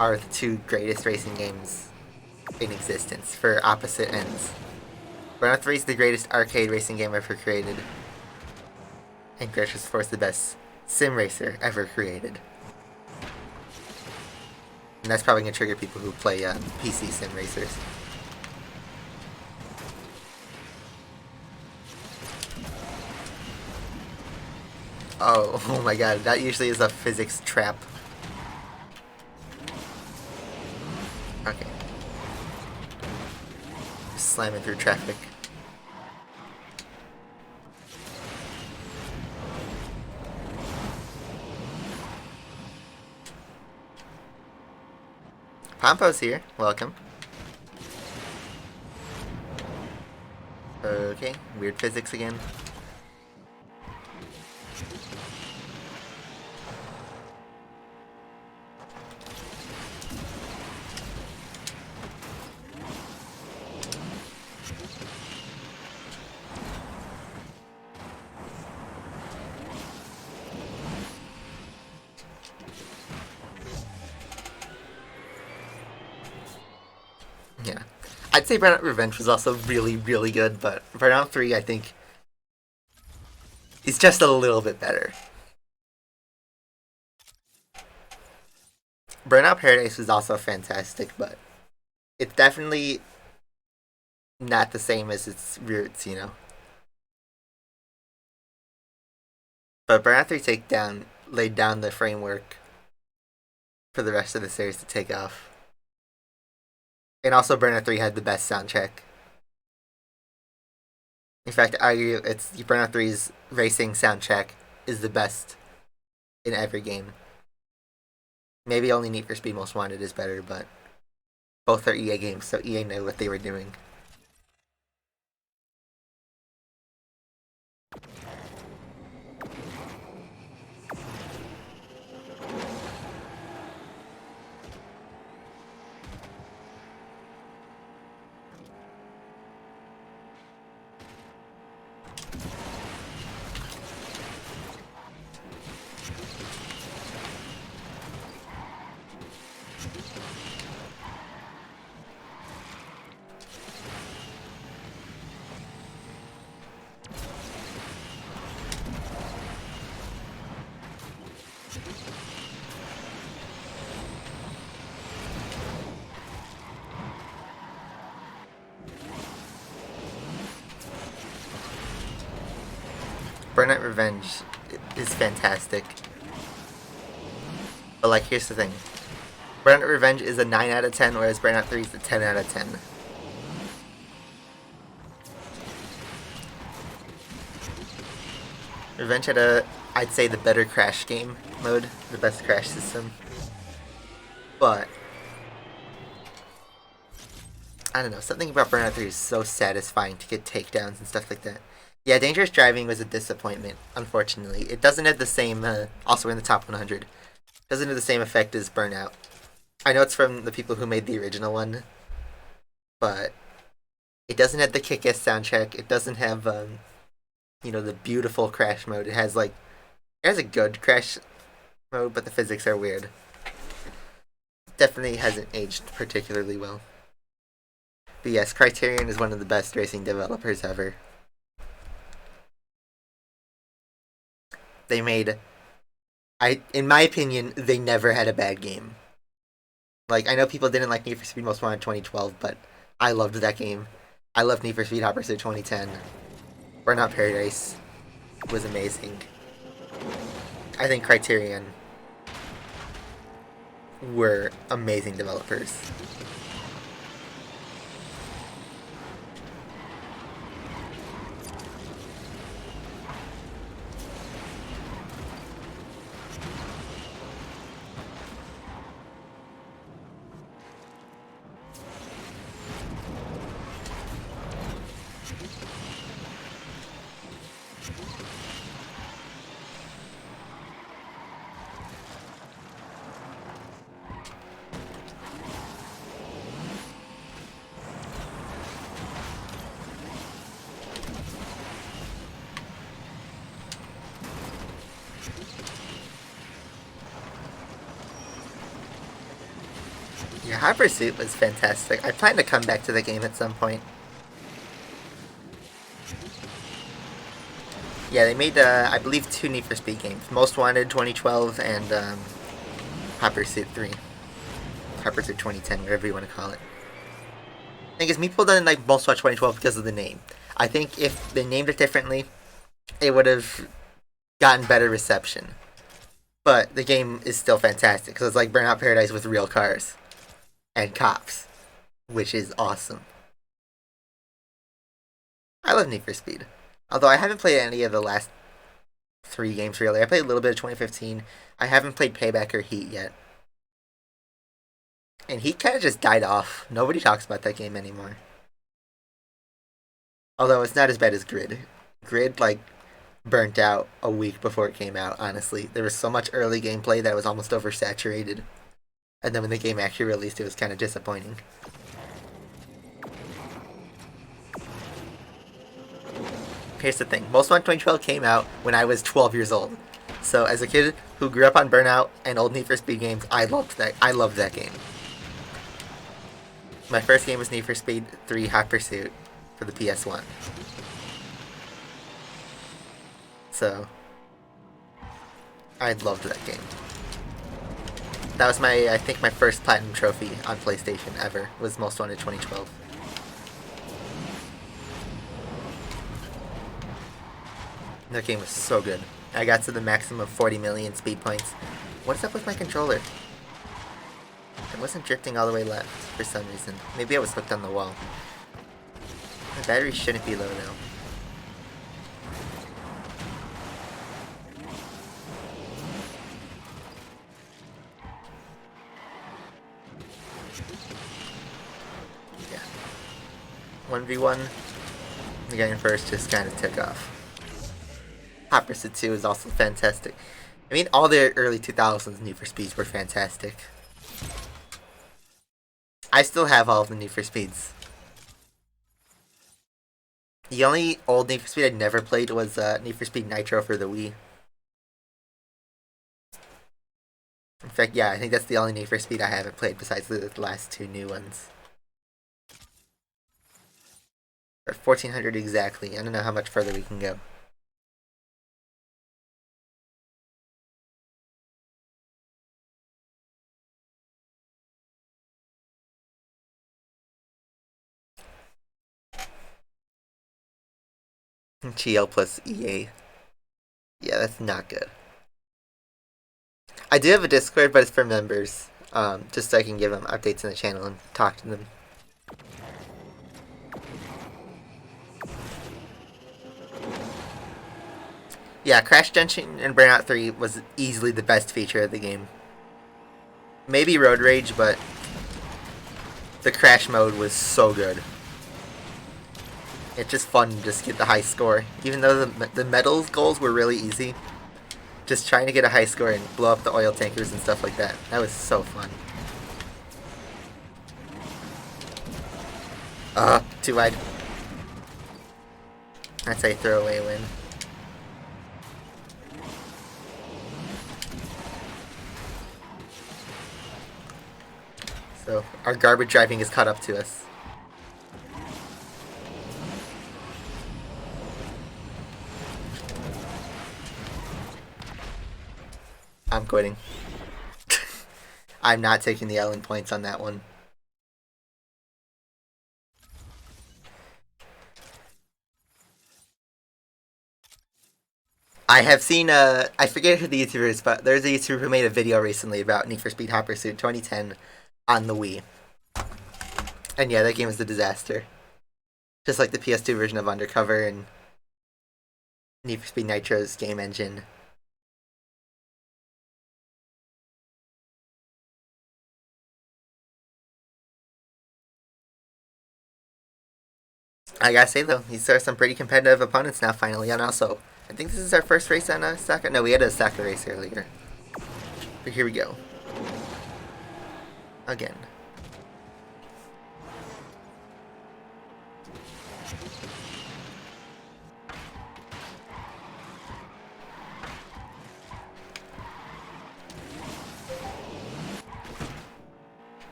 are the two greatest racing games in existence for opposite ends. Burnout 3 is the greatest arcade racing game ever created, and Gran Turismo 4 is the best sim racer ever created. And that's probably going to trigger people who play PC sim racers. Oh my god, that usually is a physics trap. Okay. Just slamming through traffic. Pompo's here. Welcome. Okay, weird physics again. Yeah. I'd say Burnout Revenge was also really, really good, but Burnout 3, I think, is just a little bit better. Burnout Paradise was also fantastic, but it's definitely not the same as its roots, you know? But Burnout 3 Takedown laid down the framework for the rest of the series to take off. And also, Burnout 3 had the best soundtrack. In fact, I argue it's Burnout 3's racing soundtrack is the best in every game. Maybe only Need for Speed Most Wanted is better, but both are EA games, so EA knew what they were doing. Burnout Revenge is fantastic. But, like, here's the thing. Burnout Revenge is a 9 out of 10, whereas Burnout 3 is a 10 out of 10. Revenge had I'd say, the better crash game mode, the best crash system. But, I don't know, something about Burnout 3 is so satisfying to get takedowns and stuff like that. Yeah, Dangerous Driving was a disappointment, unfortunately. It doesn't have the same, also in the top 100, doesn't have the same effect as Burnout. I know it's from the people who made the original one, but it doesn't have the kick-ass soundtrack. It doesn't have, the beautiful crash mode. It has a good crash mode, but the physics are weird. Definitely hasn't aged particularly well. But yes, Criterion is one of the best racing developers ever. They made, in my opinion, they never had a bad game. Like, I know people didn't like Need for Speed Most Wanted 2012, but I loved that game. I loved Need for Speed Hot Pursuit 2010. Burnout Paradise was amazing. I think Criterion were amazing developers. Hot Pursuit was fantastic. I plan to come back to the game at some point. Yeah, they made, I believe, 2 Need for Speed games. Most Wanted 2012 and Hot Pursuit 3. Hot Pursuit 2010, whatever you want to call it. I think people didn't like Most Wanted 2012 because of the name. I think if they named it differently, it would have gotten better reception. But the game is still fantastic because it's like Burnout Paradise with real cars and cops, which is awesome. I love Need for Speed. Although I haven't played any of the last 3 games really. I played a little bit of 2015. I haven't played Payback or Heat yet. And Heat kind of just died off. Nobody talks about that game anymore. Although it's not as bad as Grid. Grid, like, burnt out a week before it came out, honestly. There was so much early gameplay that was almost oversaturated. And then when the game actually released, it was kind of disappointing. Here's the thing. Most Wanted 2012 came out when I was 12 years old. So as a kid who grew up on Burnout and old Need for Speed games, I loved that game. My first game was Need for Speed 3 Hot Pursuit for the PS1. So I loved that game. That was I think my first platinum trophy on PlayStation ever was Most Wanted 2012. That game was so good. I got to the maximum of 40 million speed points. What's up with my controller? It wasn't drifting all the way left for some reason. Maybe I was hooked on the wall. My battery shouldn't be low now. Yeah. 1v1. The guy in first just kind of took off. Hot Pursuit 2 is also fantastic. I mean, all the early 2000s Need for Speeds were fantastic. I still have all of the Need for Speeds. The only old Need for Speed I never played was Need for Speed Nitro for the Wii. In fact, yeah, I think that's the only Need for Speed I haven't played besides the last 2 new ones. Or 1400 exactly. I don't know how much further we can go. GL plus EA. Yeah, that's not good. I do have a Discord, but it's for members. Just so I can give them updates on the channel and talk to them. Yeah, Crash Junction and Burnout 3 was easily the best feature of the game. Maybe Road Rage, but the Crash mode was so good. It's just fun to just get the high score. Even though the medals goals were really easy. Just trying to get a high score and blow up the oil tankers and stuff like that. That was so fun. Too wide. That's a throwaway win. So, our garbage driving is caught up to us. I'm quitting. I'm not taking the Ellen points on that one. I have seen, I forget who the YouTuber is, but there's a YouTuber who made a video recently about Need for Speed Hot Pursuit 2010 on the Wii. And yeah, that game was a disaster. Just like the PS2 version of Undercover and Need for Speed Nitro's game engine. I gotta say though, these are some pretty competitive opponents now finally, and also, I think this is our first race on Saka. No, we had a Saka race earlier. But here we go. Again.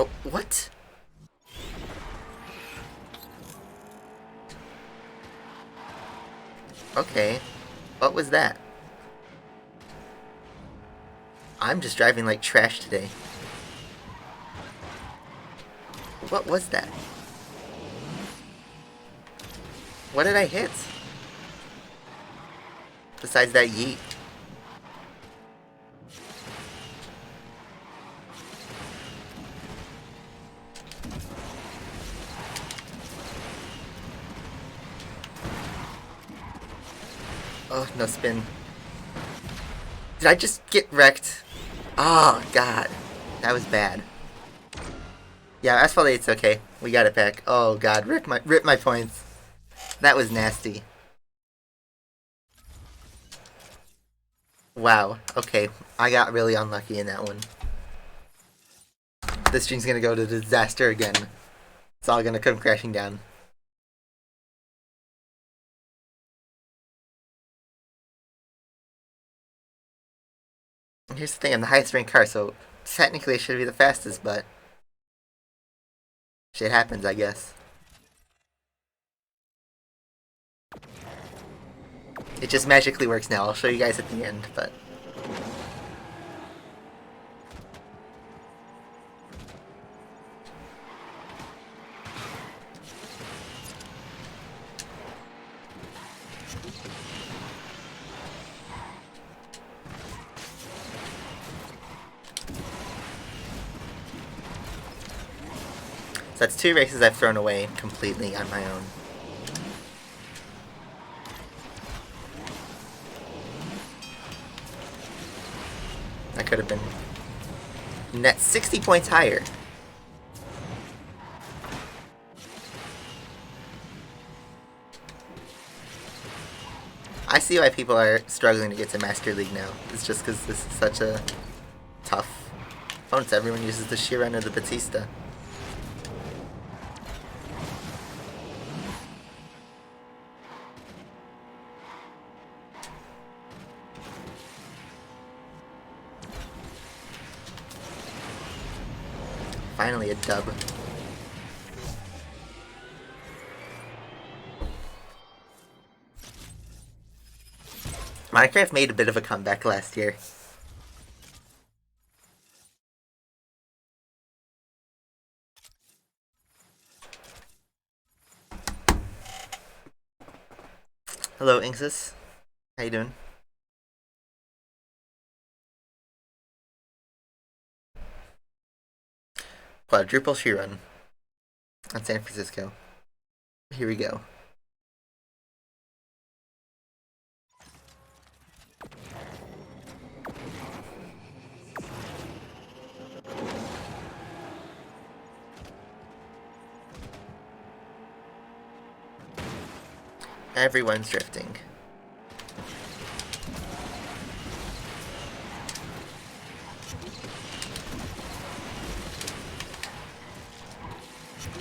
Oh, what? Okay. What was that? I'm just driving like trash today. What was that? What did I hit? Besides that yeet. Oh, no spin. Did I just get wrecked? Oh, God. That was bad. Yeah, Asphalt 8's okay. We got it back. Oh, God. Rip my points. That was nasty. Wow. Okay. I got really unlucky in that one. This stream's gonna go to disaster again. It's all gonna come crashing down. Here's the thing, I'm the highest ranked car, so technically I should be the fastest, but shit happens, I guess. It just magically works now. I'll show you guys at the end, but... So that's 2 races I've thrown away completely on my own. That could have been net 60 points higher. I see why people are struggling to get to Master League now. It's just because this is such a tough opponent. Everyone uses the Chiron or the Batista. Finally a dub. Minecraft made a bit of a comeback last year. Hello, Inxus. How you doing? Quadruple Chiron on San Francisco. Here we go. Everyone's drifting.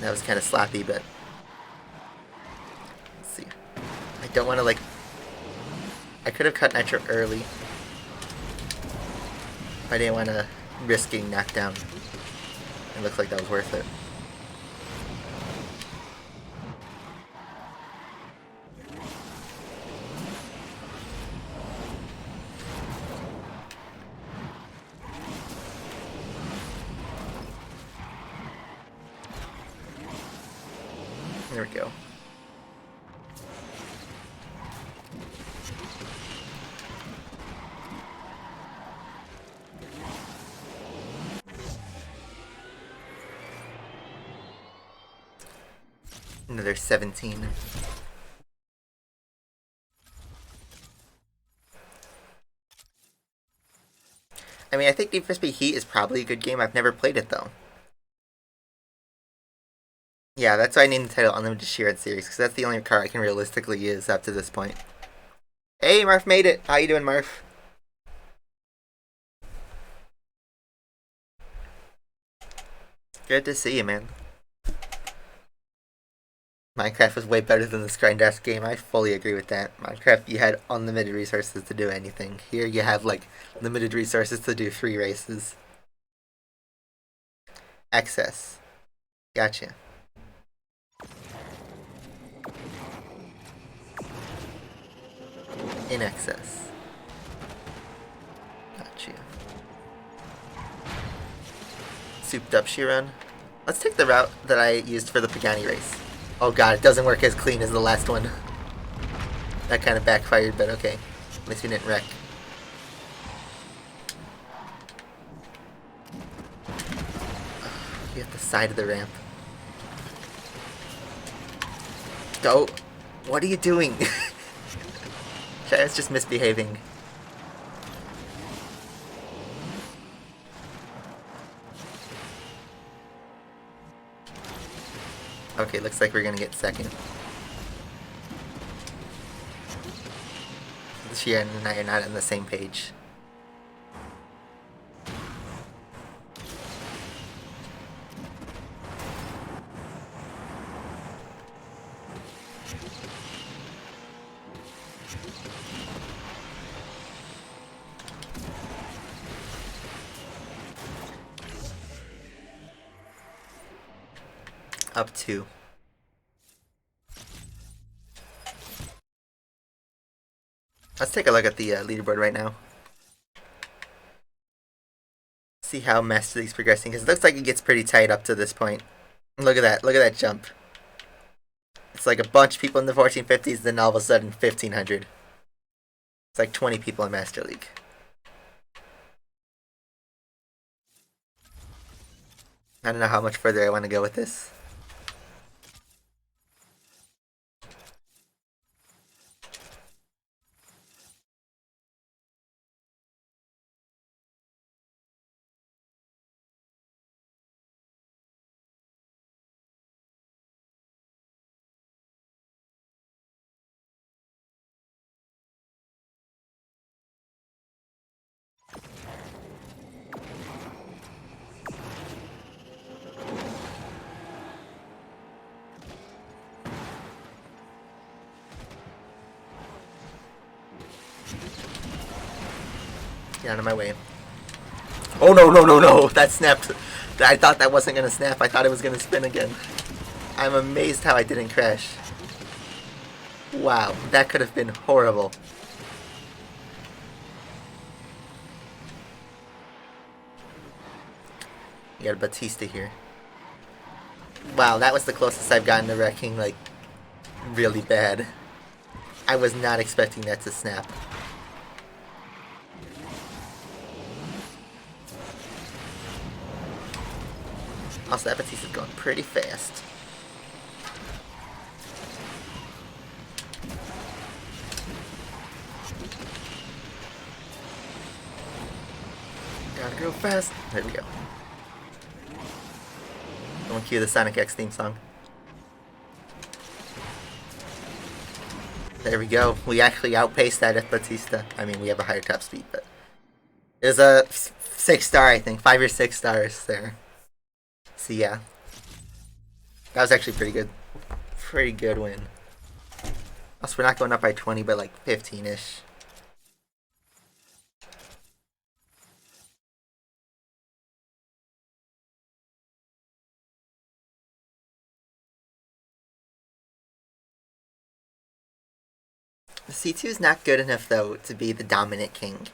That was kind of sloppy, but let's see. I don't want to like. I could have cut nitro early. I didn't want to risk getting knocked down. It looks like that was worth it. There we go. Another 17. I mean, I think Need for Speed Heat is probably a good game. I've never played it, though. Yeah, that's why I named the title Unlimited Chiron Series, because that's the only car I can realistically use up to this point. Hey, Marf made it! How you doing, Marf? Good to see you, man. Minecraft was way better than this grind-ass game. I fully agree with that. Minecraft, you had unlimited resources to do anything. Here, you have, like, limited resources to do 3 races. Excess. Gotcha. In excess. Gotcha. Souped up Chiron. Let's take the route that I used for the Pagani race. Oh god, it doesn't work as clean as the last one. That kind of backfired, but okay. At least we didn't wreck. You at the side of the ramp. Go. What are you doing? Chiron's just misbehaving. Okay, looks like we're gonna get second. Chiron and I are not on the same page. Up 2. Let's take a look at the leaderboard right now. See how Master League's progressing, because it looks like it gets pretty tight up to this point. Look at that jump. It's like a bunch of people in the 1450s, then all of a sudden 1500. It's like 20 people in Master League. I don't know how much further I want to go with this. Get out of my way. Oh no, that snapped. I thought that wasn't gonna snap. I thought it was gonna spin again. I'm amazed how I didn't crash. Wow, that could have been horrible. You got a Batista here. Wow, that was the closest I've gotten to wrecking, like, really bad. I was not expecting that to snap. Also, that Batista's going pretty fast. Gotta go fast. There we go. Don't cue the Sonic X theme song. There we go. We actually outpaced that at Batista. I mean, we have a higher top speed, but it was a 6-star, I think. 5 or 6 stars there. So yeah, that was actually pretty good. Pretty good win. Also, we're not going up by 20, but like 15-ish. The C2 is not good enough, though, to be the dominant king.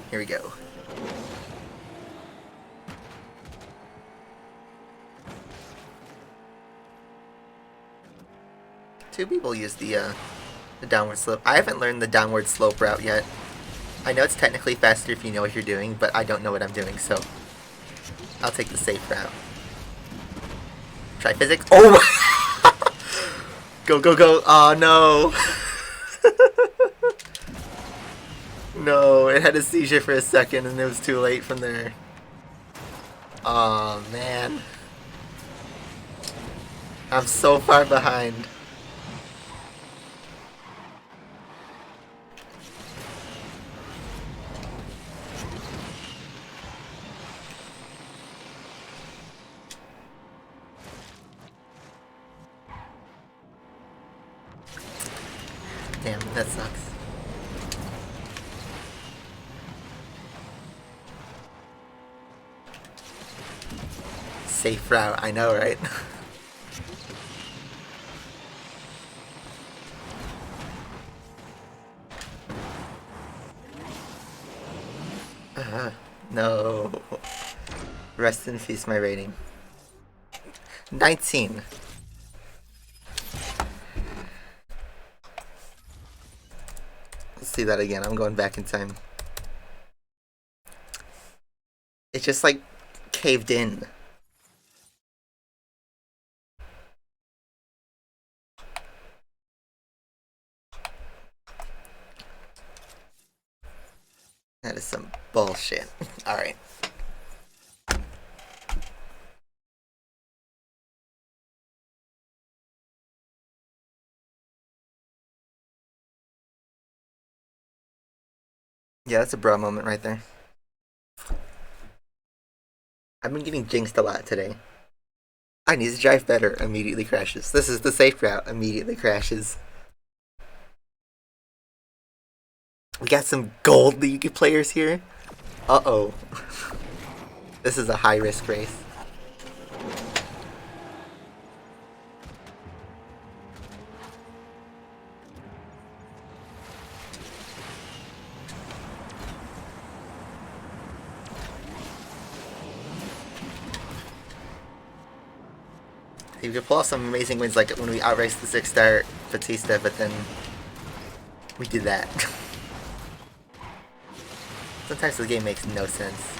Here we go. Two people use the downward slope. I haven't learned the downward slope route yet. I know it's technically faster if you know what you're doing, but I don't know what I'm doing, so I'll take the safe route. Try physics. Oh! Go, go, go. Oh, no. No, it had a seizure for a second and it was too late from there. Oh man. I'm so far behind. Damn, that sucks. Safe route, I know, right? No. Rest in peace, my rating. 19. Let's see that again. I'm going back in time. It just like caved in. That is some bullshit. Alright. Yeah, that's a bro moment right there. I've been getting jinxed a lot today. I need to drive better. Immediately crashes. This is the safe route. Immediately crashes. We got some gold league players here. Uh-oh. This is a high-risk race. You could pull off some amazing wins like when we outraced the 6-star Batista, but then we did that. Sometimes the game makes no sense.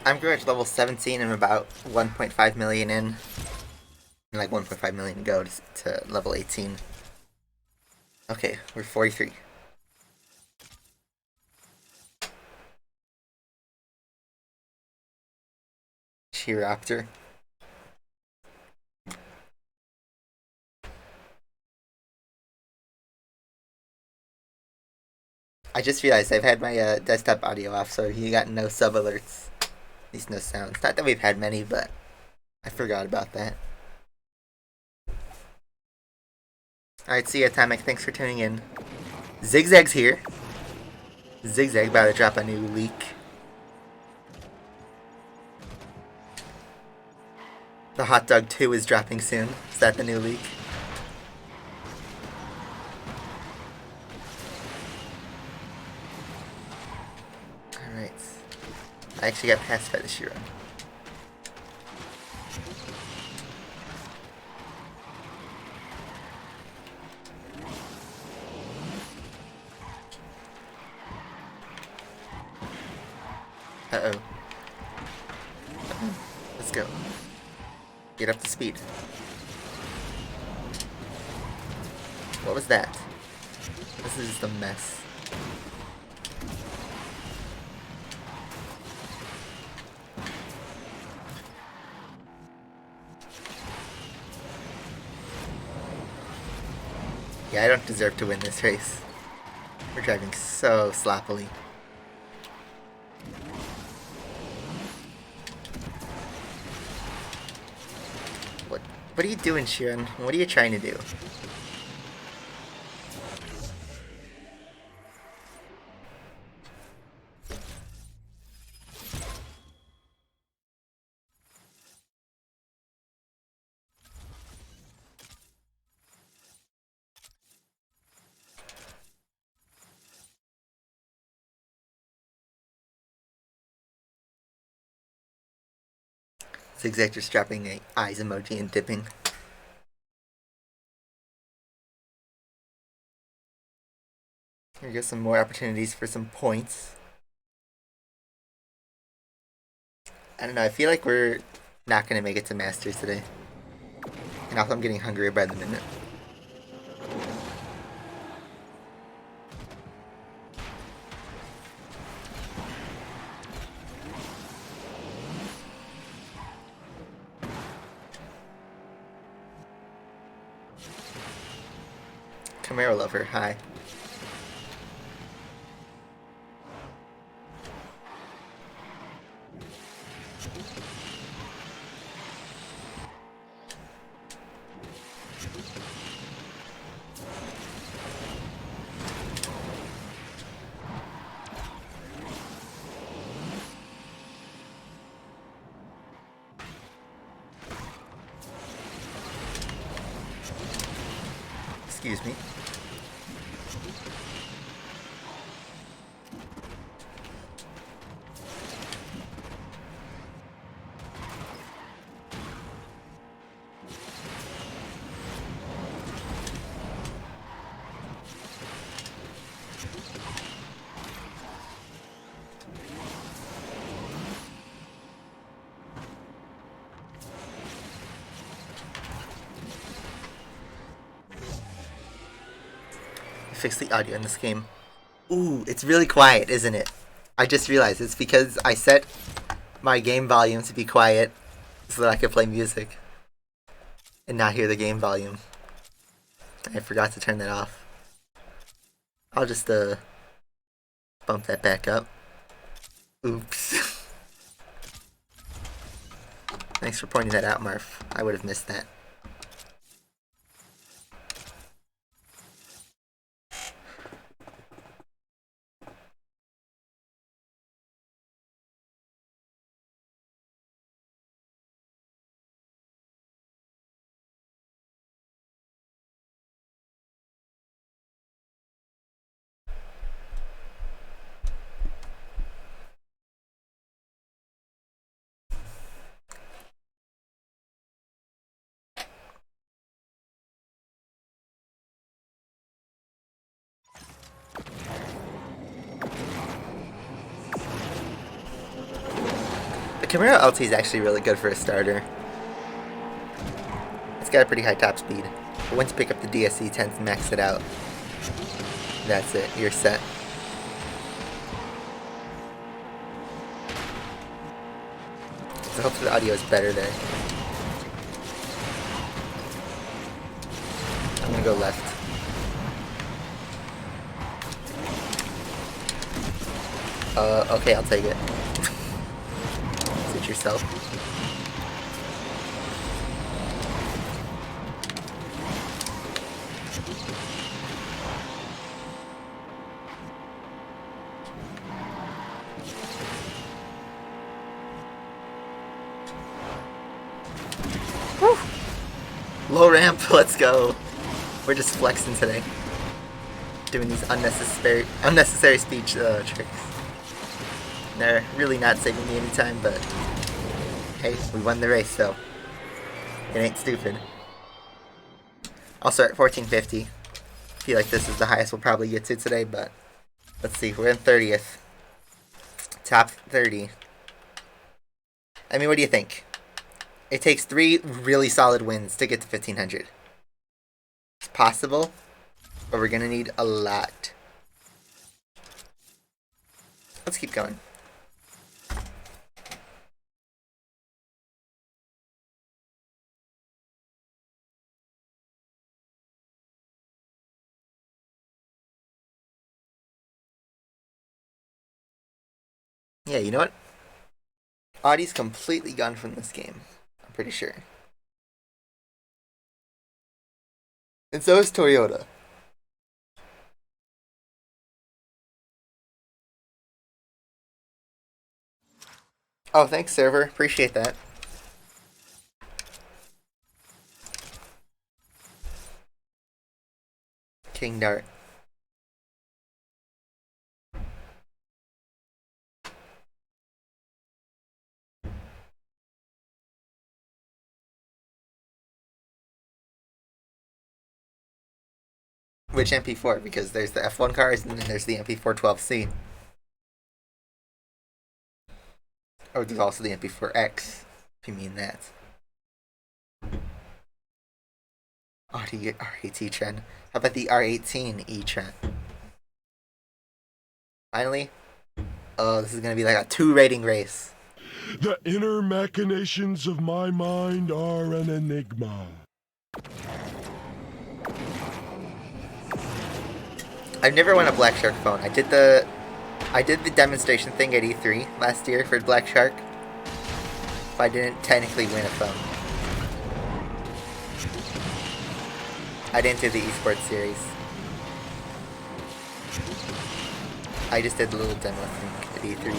I'm currently level 17 and about 1.5 million in. And like 1.5 million to go to level 18. Okay, we're 43. Chiropter. I just realized I've had my desktop audio off, so you got no sub alerts. At least no sounds. Not that we've had many, but I forgot about that. Alright, see you, Atomic. Thanks for tuning in. Zigzag's here. Zigzag about to drop a new leak. The Hot Dog 2 is dropping soon. Is that the new leak? Alright. I actually got passed by the Chiron. Uh-oh. Let's go. Get up to speed. What was that? This is just a mess. Yeah, I don't deserve to win this race. We're driving so sloppily. What are you doing, Chiron? What are you trying to do? Zigzag just dropping a eyes emoji and dipping. Here goes some more opportunities for some points. I don't know, I feel like we're not going to make it to Masters today. And also I'm getting hungrier by the minute. Camaro lover, hi. Excuse me. Fix the audio in this game. Ooh, it's really quiet, isn't it? I just realized it's because I set my game volume to be quiet so that I could play music and not hear the game volume. I forgot to turn that off. I'll just bump that back up. Oops. Thanks for pointing that out, Marf. I would have missed that. The Camaro LT is actually really good for a starter. It's got a pretty high top speed. But once you pick up the DSC, it tends to max it out. That's it, you're set. So hopefully the audio is better there. I'm gonna go left. Okay, I'll take it. Suit yourself. Woo. Low ramp, let's go. We're just flexing today. Doing these unnecessary speech tricks. They're really not saving me any time, but hey, we won the race, so it ain't stupid. I'll start at 1450. Feel like this is the highest we'll probably get to today, but let's see. We're in 30th. Top 30. I mean, what do you think? It takes 3 really solid wins to get to 1500. It's possible, but we're gonna need a lot. Let's keep going. Yeah, you know what? Audi's completely gone from this game. I'm pretty sure. And so is Toyota. Oh, thanks, server. Appreciate that. King Dart. Which MP4? Because there's the F1 cars and then there's the MP412C. Or there's also the MP4X, if you mean that. Audi R8 E-Tron. How about the R18 E-Tron? Finally. Oh, this is going to be like a 2 rating race.
The inner machinations of my mind are an enigma.
I've never won a Black Shark phone. I did the demonstration thing at E3 last year for Black Shark. But I didn't technically win a phone. I didn't do the esports series. I just did the little demo thing at E3.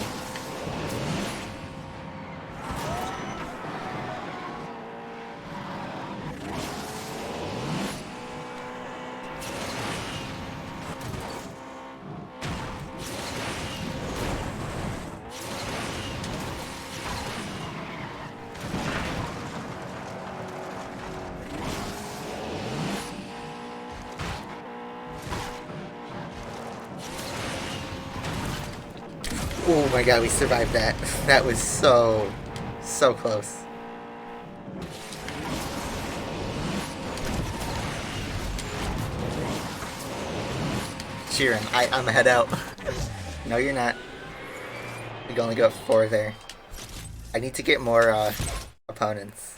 Oh my god, we survived that. That was so close. Chiron, I'm gonna head out. No, you're not. We can only go 4 there. I need to get more opponents.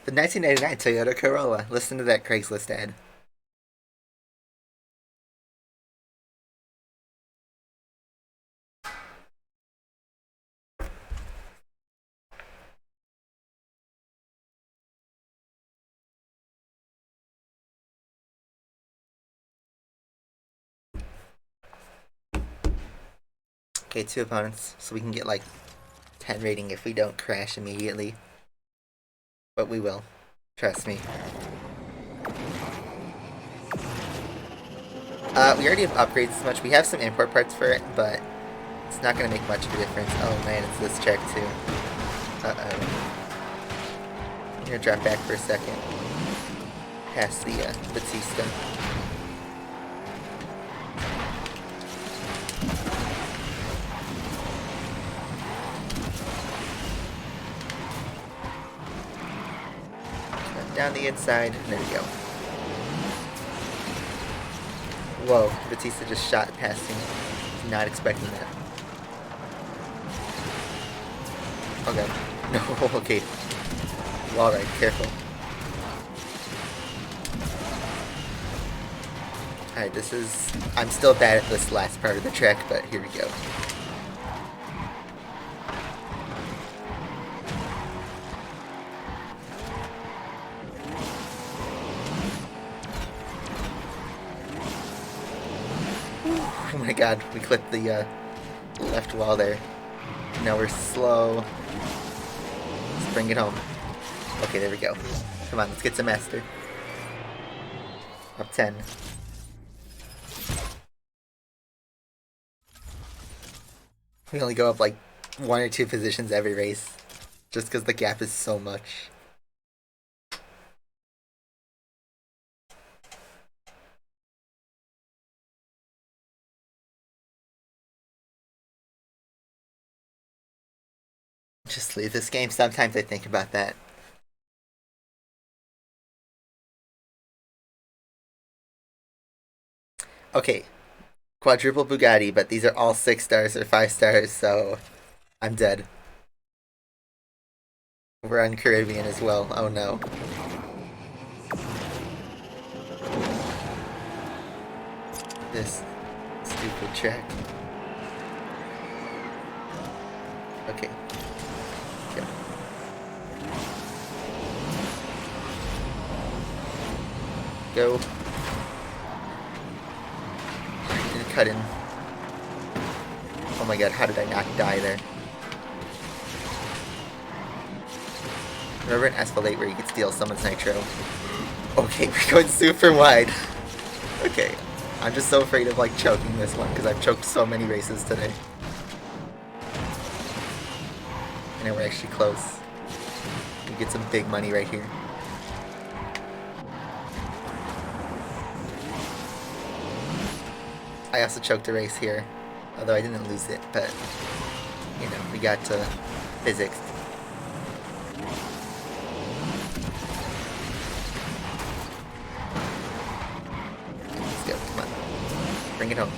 The 1999 Toyota Corolla. Listen to that Craigslist ad. Okay, 2 opponents, so we can get like 10 rating if we don't crash immediately. But we will. Trust me. We already have upgrades so much. We have some import parts for it, but it's not going to make much of a difference. Oh man, it's this check too. Uh-oh. I'm going to drop back for a second. Past the Batista. Down the inside, and there we go. Whoa, Batista just shot past me. Not expecting that. Okay. No, okay. Alright, careful. Alright, this is... I'm still bad at this last part of the track, but here we go. Oh my god, we clipped the left wall there. Now we're slow. Let's bring it home. Okay, there we go. Come on, let's get some master. Up 10. We only go up like 1 or 2 positions every race. Just because the gap is so much. Just leave this game. Sometimes I think about that. Okay. Quadruple Bugatti, but these are all 6 stars or 5 stars, so I'm dead. We're on Caribbean as well. Oh no. This stupid track. Okay. Go. Go. And cut in. Oh my god, how did I not die there? Remember in Asphalt 8 where you could steal someone's nitro? Okay, we're going super wide. Okay. I'm just so afraid of like choking this one because I've choked so many races today. And we're actually close. We get some big money right here. I also choked a race here, although I didn't lose it, but, you know, we got to physics. Let's go, come on. Bring it home.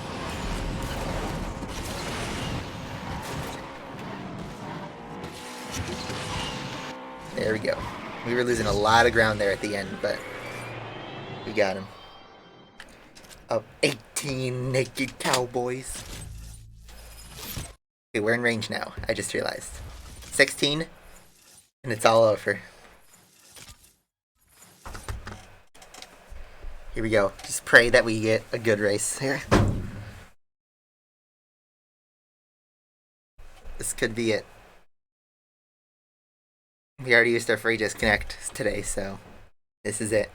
There we go. We were losing a lot of ground there at the end, but we got him. Up 18 naked cowboys. Okay, we're in range now, I just realized. 16, and it's all over. Here we go. Just pray that we get a good race here. This could be it. We already used our free disconnect today, so this is it.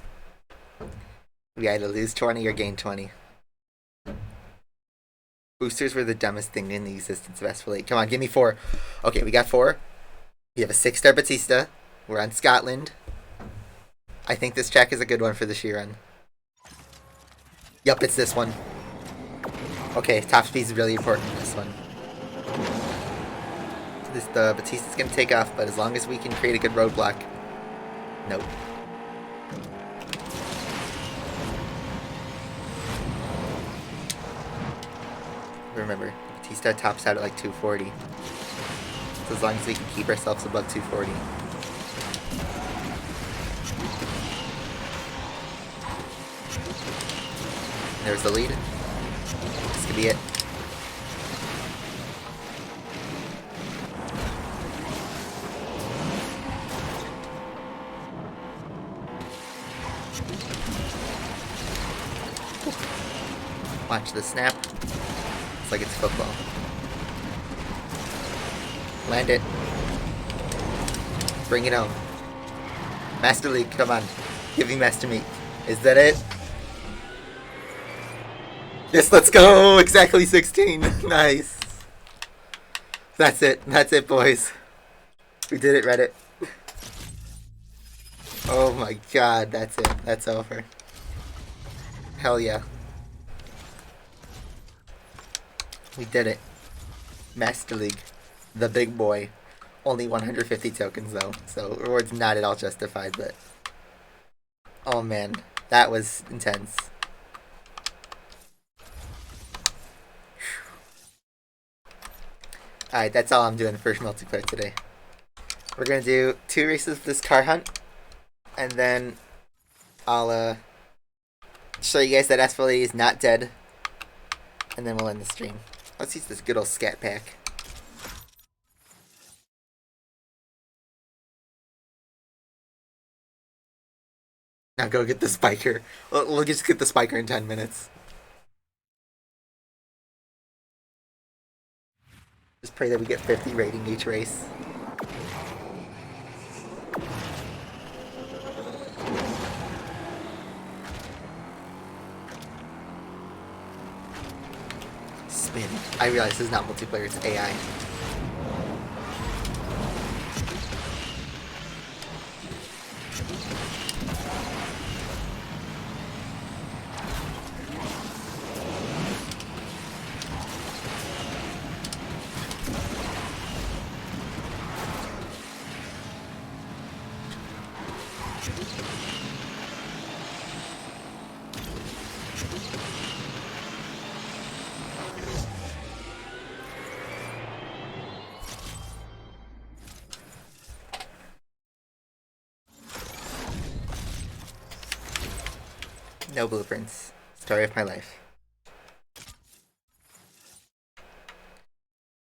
We either lose 20 or gain 20. Boosters were the dumbest thing in the existence of Asphalt. Come on, give me 4. Okay, we got 4. We have a 6-star Batista. We're on Scotland. I think this track is a good one for the Chiron. Yup, it's this one. Okay, top speed is really important in this one. The Batista's gonna take off, but as long as we can create a good roadblock. Nope. Remember, Batista tops out at like 240. So as long as we can keep ourselves above 240. There's the lead. This could be it. Watch the snap. It's like it's football. Land it. Bring it home. Master League, come on. Give me Master Meat. Is that it? Yes, let's go! Exactly 16. Nice. That's it. That's it, boys. We did it, Reddit. Oh my god, that's it. That's over. Hell yeah. We did it. Master League. The big boy. Only 150 tokens though, so reward's not at all justified, but... Oh man, that was intense. Alright, that's all I'm doing for multiplayer today. We're gonna do 2 races of this car hunt, and then I'll show you guys that Asphalt is not dead, and then we'll end the stream. Let's use this good old scat pack. Now go get the spiker. We'll just get the spiker in 10 minutes. Just pray that we get 50 rating each race. Spin. I realize this is not multiplayer, it's AI. No blueprints. Story of my life.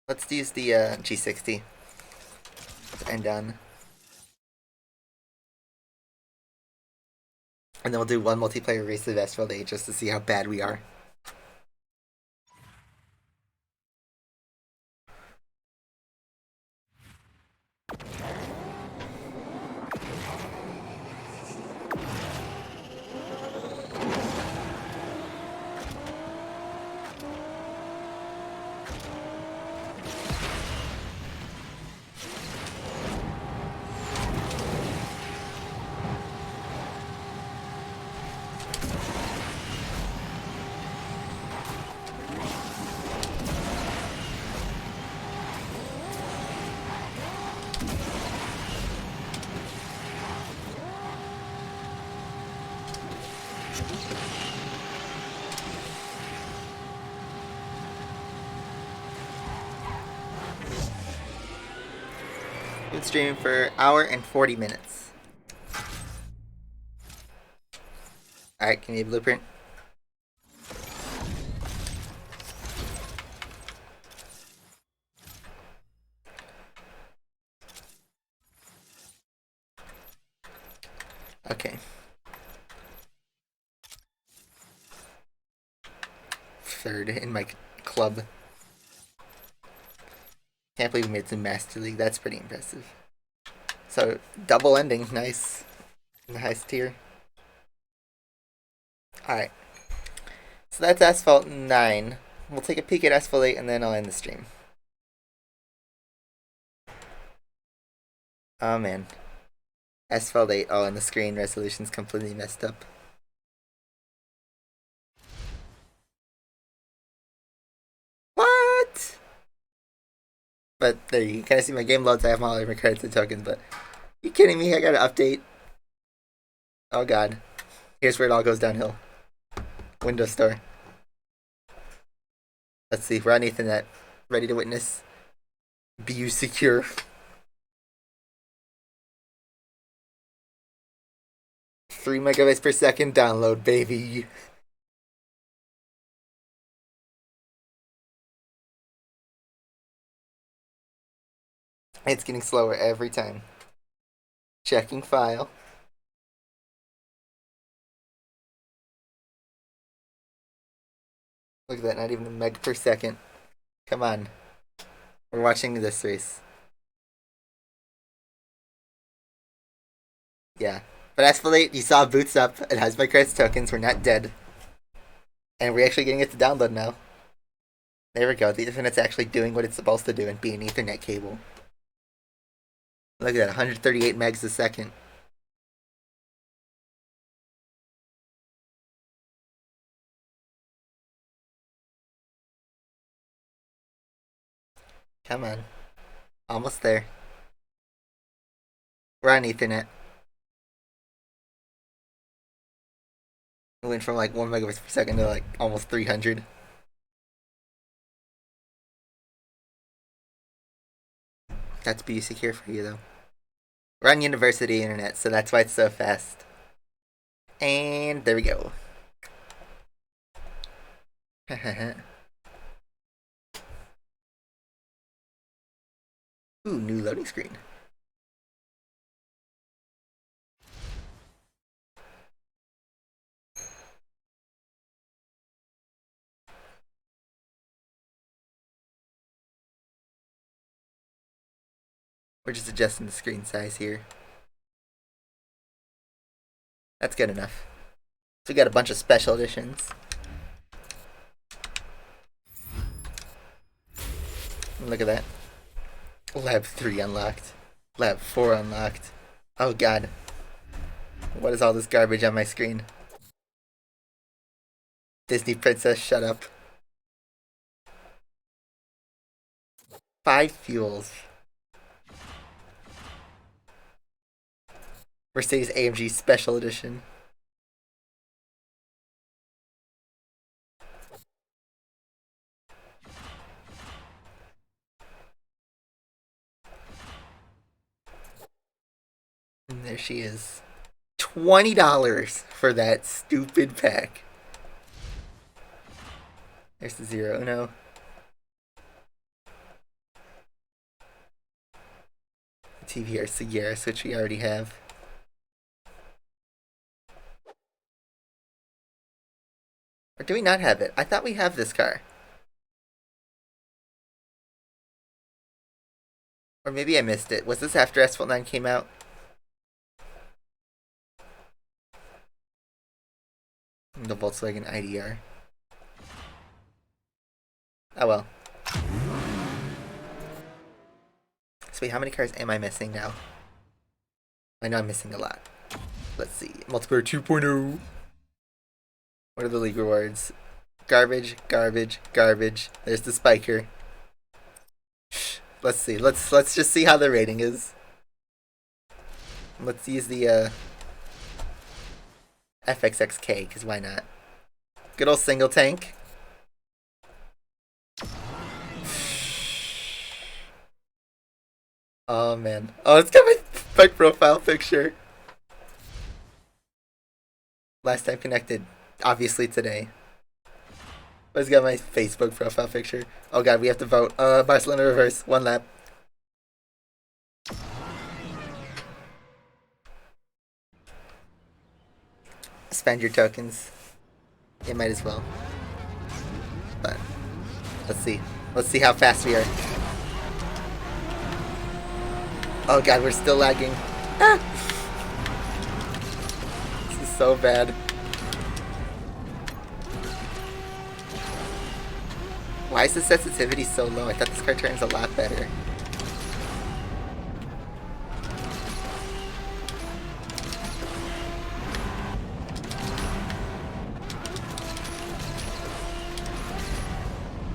Let's use the G60 to end on. And then we'll do 1 multiplayer race of Asphalt just to see how bad we are. been streaming for an hour and 40 minutes. Alright, give me a blueprint. Okay. Third in my club. Can't believe we made it to Master League. That's pretty impressive. So, double ending. Nice. In the highest tier. Alright. So that's Asphalt 9. We'll take a peek at Asphalt 8 and then I'll end the stream. Oh man. Asphalt 8. Oh, and the screen resolution's completely messed up. What? But there you kind of see my game loads. I have all my credits and tokens, but you kidding me? I gotta update. Oh god. Here's where it all goes downhill. Windows Store. Let's see. We're on Ethernet. Ready to witness. Be secure. Three megabytes per second download, baby. It's getting slower every time. Checking file. Look at that, not even a meg per second. Come on. We're watching this race. Yeah. But Asphalt 8, you saw boots up. It has my credits tokens. We're not dead. And we're actually getting it to download now. There we go. The Ethernet's actually doing what it's supposed to do and be an Ethernet cable. Look at that, 138 megs a second. Come on. Almost there. We're on Ethernet. We went from like 1 megabits per second to like almost 300. That's be secure for you though. We're on university internet, so that's why it's so fast. And there we go. Ooh, new loading screen. We're just adjusting the screen size here. That's good enough. So we got a bunch of special editions. Look at that. Lab 3 unlocked. Lab 4 unlocked. Oh god. What is all this garbage on my screen? Disney Princess, shut up. 5 fuels. Mercedes AMG Special Edition. And there she is. $20 for that stupid pack. There's the 0 Uno. TVR Sigueras, which we already have. Or do we not have it? I thought we have this car. Or maybe I missed it. Was this after Asphalt 9 came out? The Volkswagen IDR. Oh well. So wait, how many cars am I missing now? I know I'm missing a lot. Let's see. Multiplayer 2.0. What are the league rewards? Garbage, garbage, garbage. There's the spiker. Let's see. Let's just see how the rating is. Let's use the FXXK, because why not? Good old single tank. Oh man. Oh, it's got my profile picture. Last time connected, obviously today. But it's got my Facebook profile picture. Oh god, we have to vote. Barcelona reverse, 1 lap. Spend your tokens. You might as well. But let's see. Let's see how fast we are. Oh god, we're still lagging. Ah! This is so bad. Why is the sensitivity so low? I thought this car turns a lot better.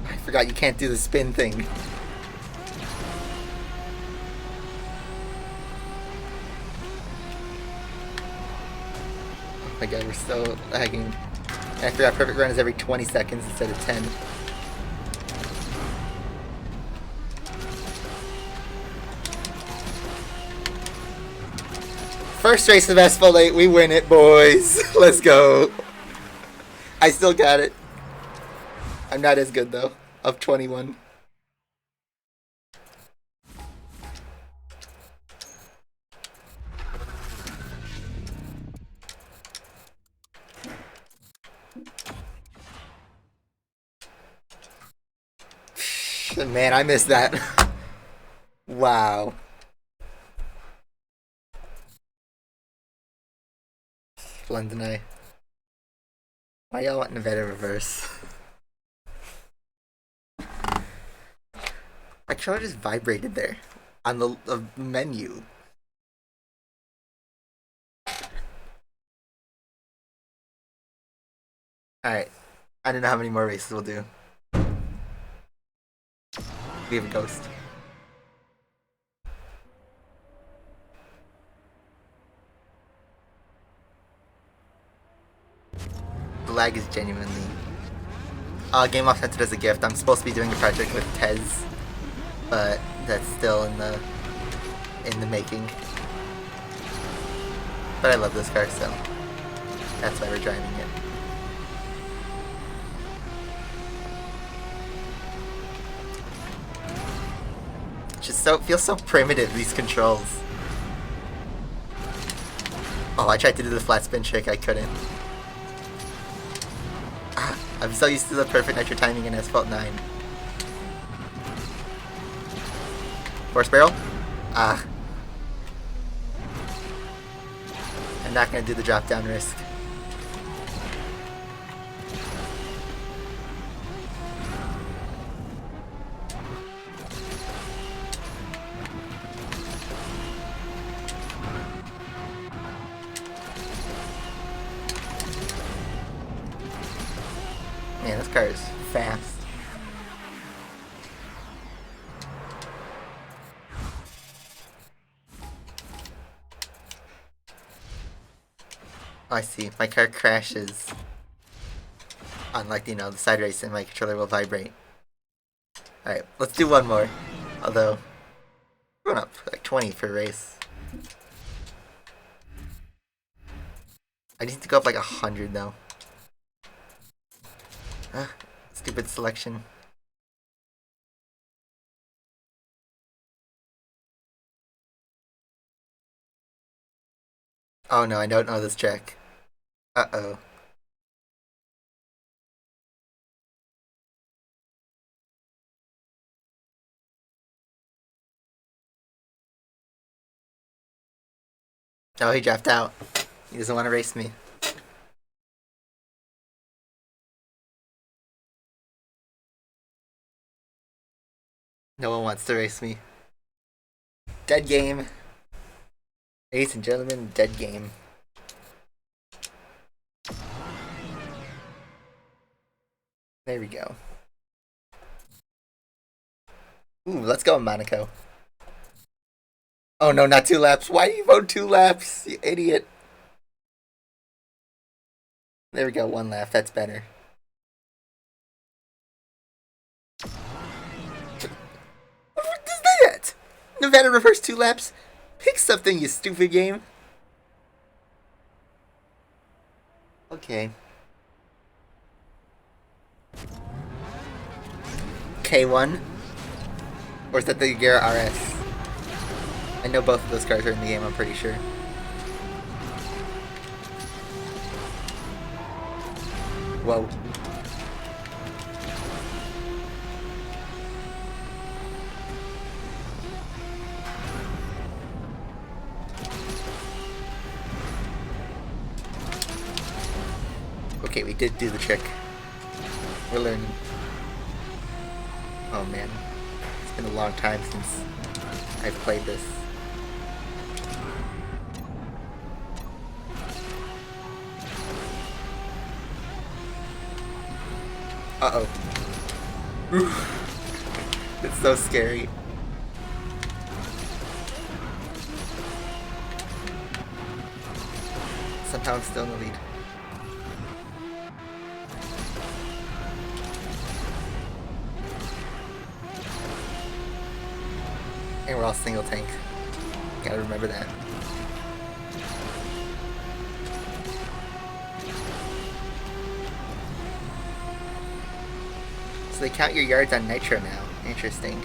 I forgot you can't do the spin thing. Oh my god, we're so lagging. I forgot perfect run is every 20 seconds instead of 10. First race of Asphalt 8, we win it, boys. Let's go. I still got it. I'm not as good, though. Of 21. Man, I missed that. Wow. London I. Why y'all want Nevada reverse? My controller just vibrated there. On the menu. Alright. I don't know how many more races we'll do. We have a ghost. The lag is genuinely... Game Off sent it as a gift. I'm supposed to be doing a project with Tez, but that's still in the making. But I love this car, so that's why we're driving it. Just feels so primitive, these controls. Oh, I tried to do the flat spin trick, I couldn't. I'm so used to the perfect nitro timing in Asphalt 9. Force barrel? I'm not gonna do the drop down risk. Man, this car is fast. Oh, I see. My car crashes on, like, the side race, and my controller will vibrate. Alright, let's do one more. Although, we're going up like 20 per race. I need to go up like 100 though. Stupid selection. Oh no, I don't know this track. Uh-oh. Oh, he dropped out. He doesn't want to race me. No one wants to race me. Dead game. Ladies and gentlemen, dead game. There we go. Ooh, let's go, Monaco. Oh no, not 2 laps. Why do you vote 2 laps, you idiot? There we go, 1 lap. That's better. What is that? Nevada reverse 2 laps. Pick something, you stupid game. Okay. K1? Or is that the Gara RS? I know both of those cars are in the game, I'm pretty sure. Whoa. Okay, we did do the trick. We're learning. Oh man. It's been a long time since I've played this. Uh-oh. It's so scary. Somehow I'm still in the lead. And we're all single tank. Gotta remember that. So they count your yards on nitro now. Interesting.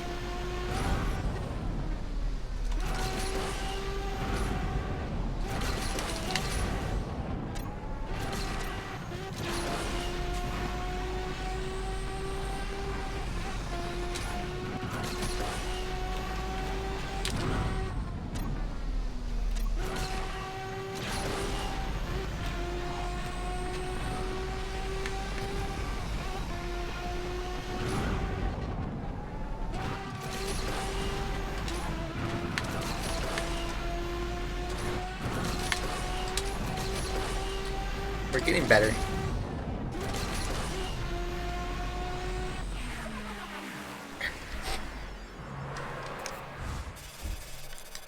We're getting better.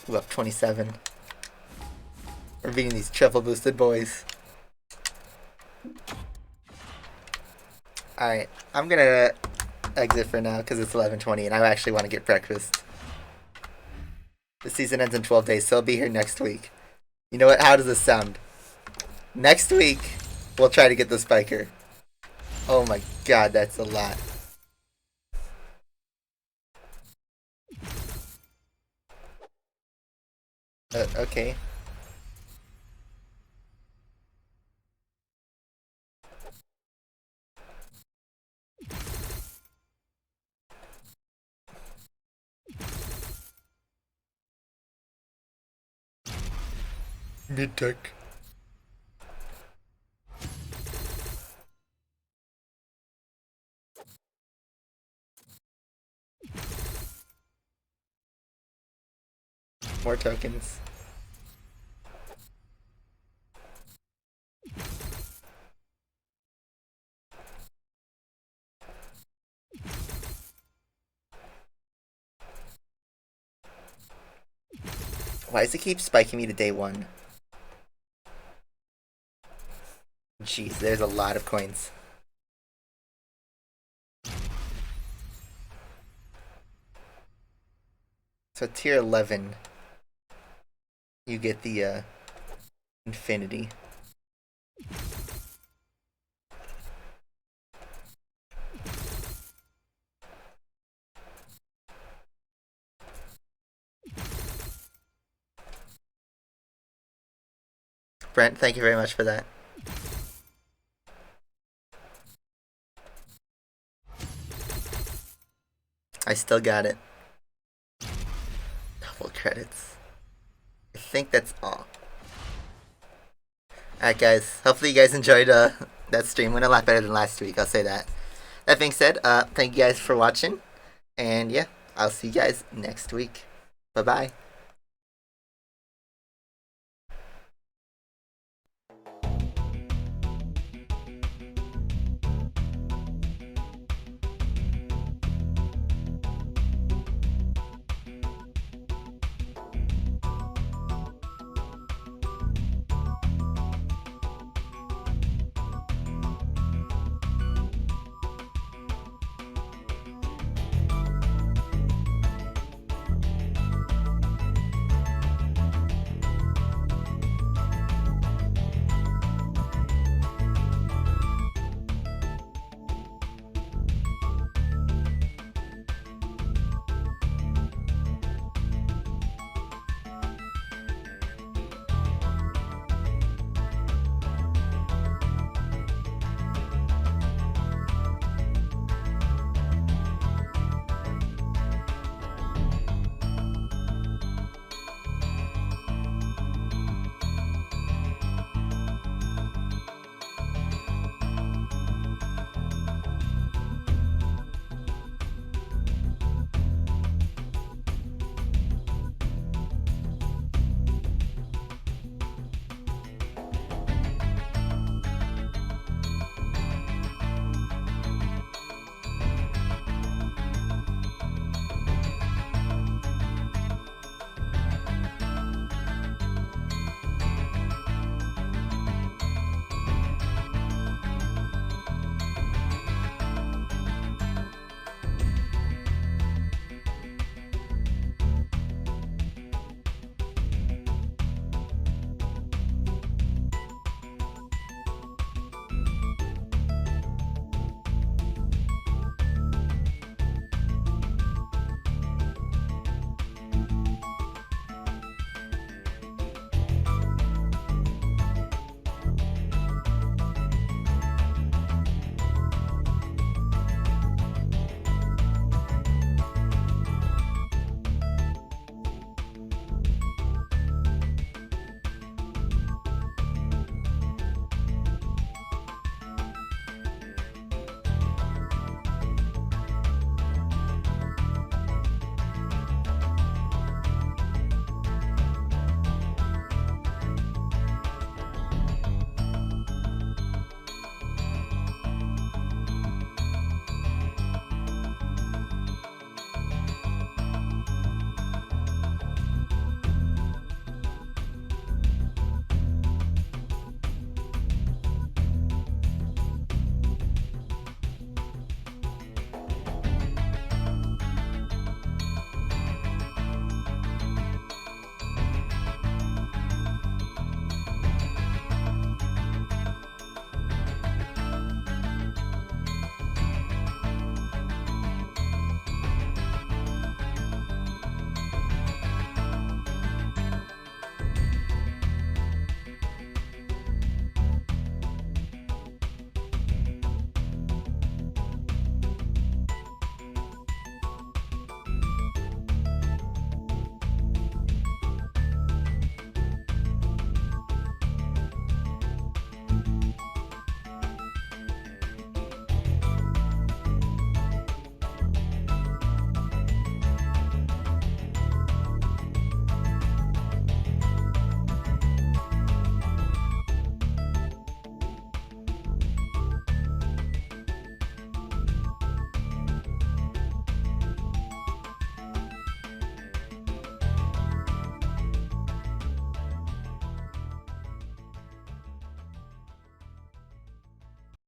Ooh, up 27. We're beating these triple boosted boys. Alright, I'm gonna exit for now because it's 11:20 and I actually want to get breakfast. The season ends in 12 days, so I'll be here next week. You know what? How does this sound? Next week, we'll try to get the spiker. Oh my god, that's a lot. Okay. Mid-tech. More tokens. Why does it keep spiking me to day 1? Jeez, there's a lot of coins. So tier 11, you get the infinity. Brent, thank you very much for that. I still got it. Double credits. I think that's all. Alright guys, hopefully you guys enjoyed that stream. Went a lot better than last week, I'll say that. That being said, thank you guys for watching. And yeah, I'll see you guys next week. Bye-bye.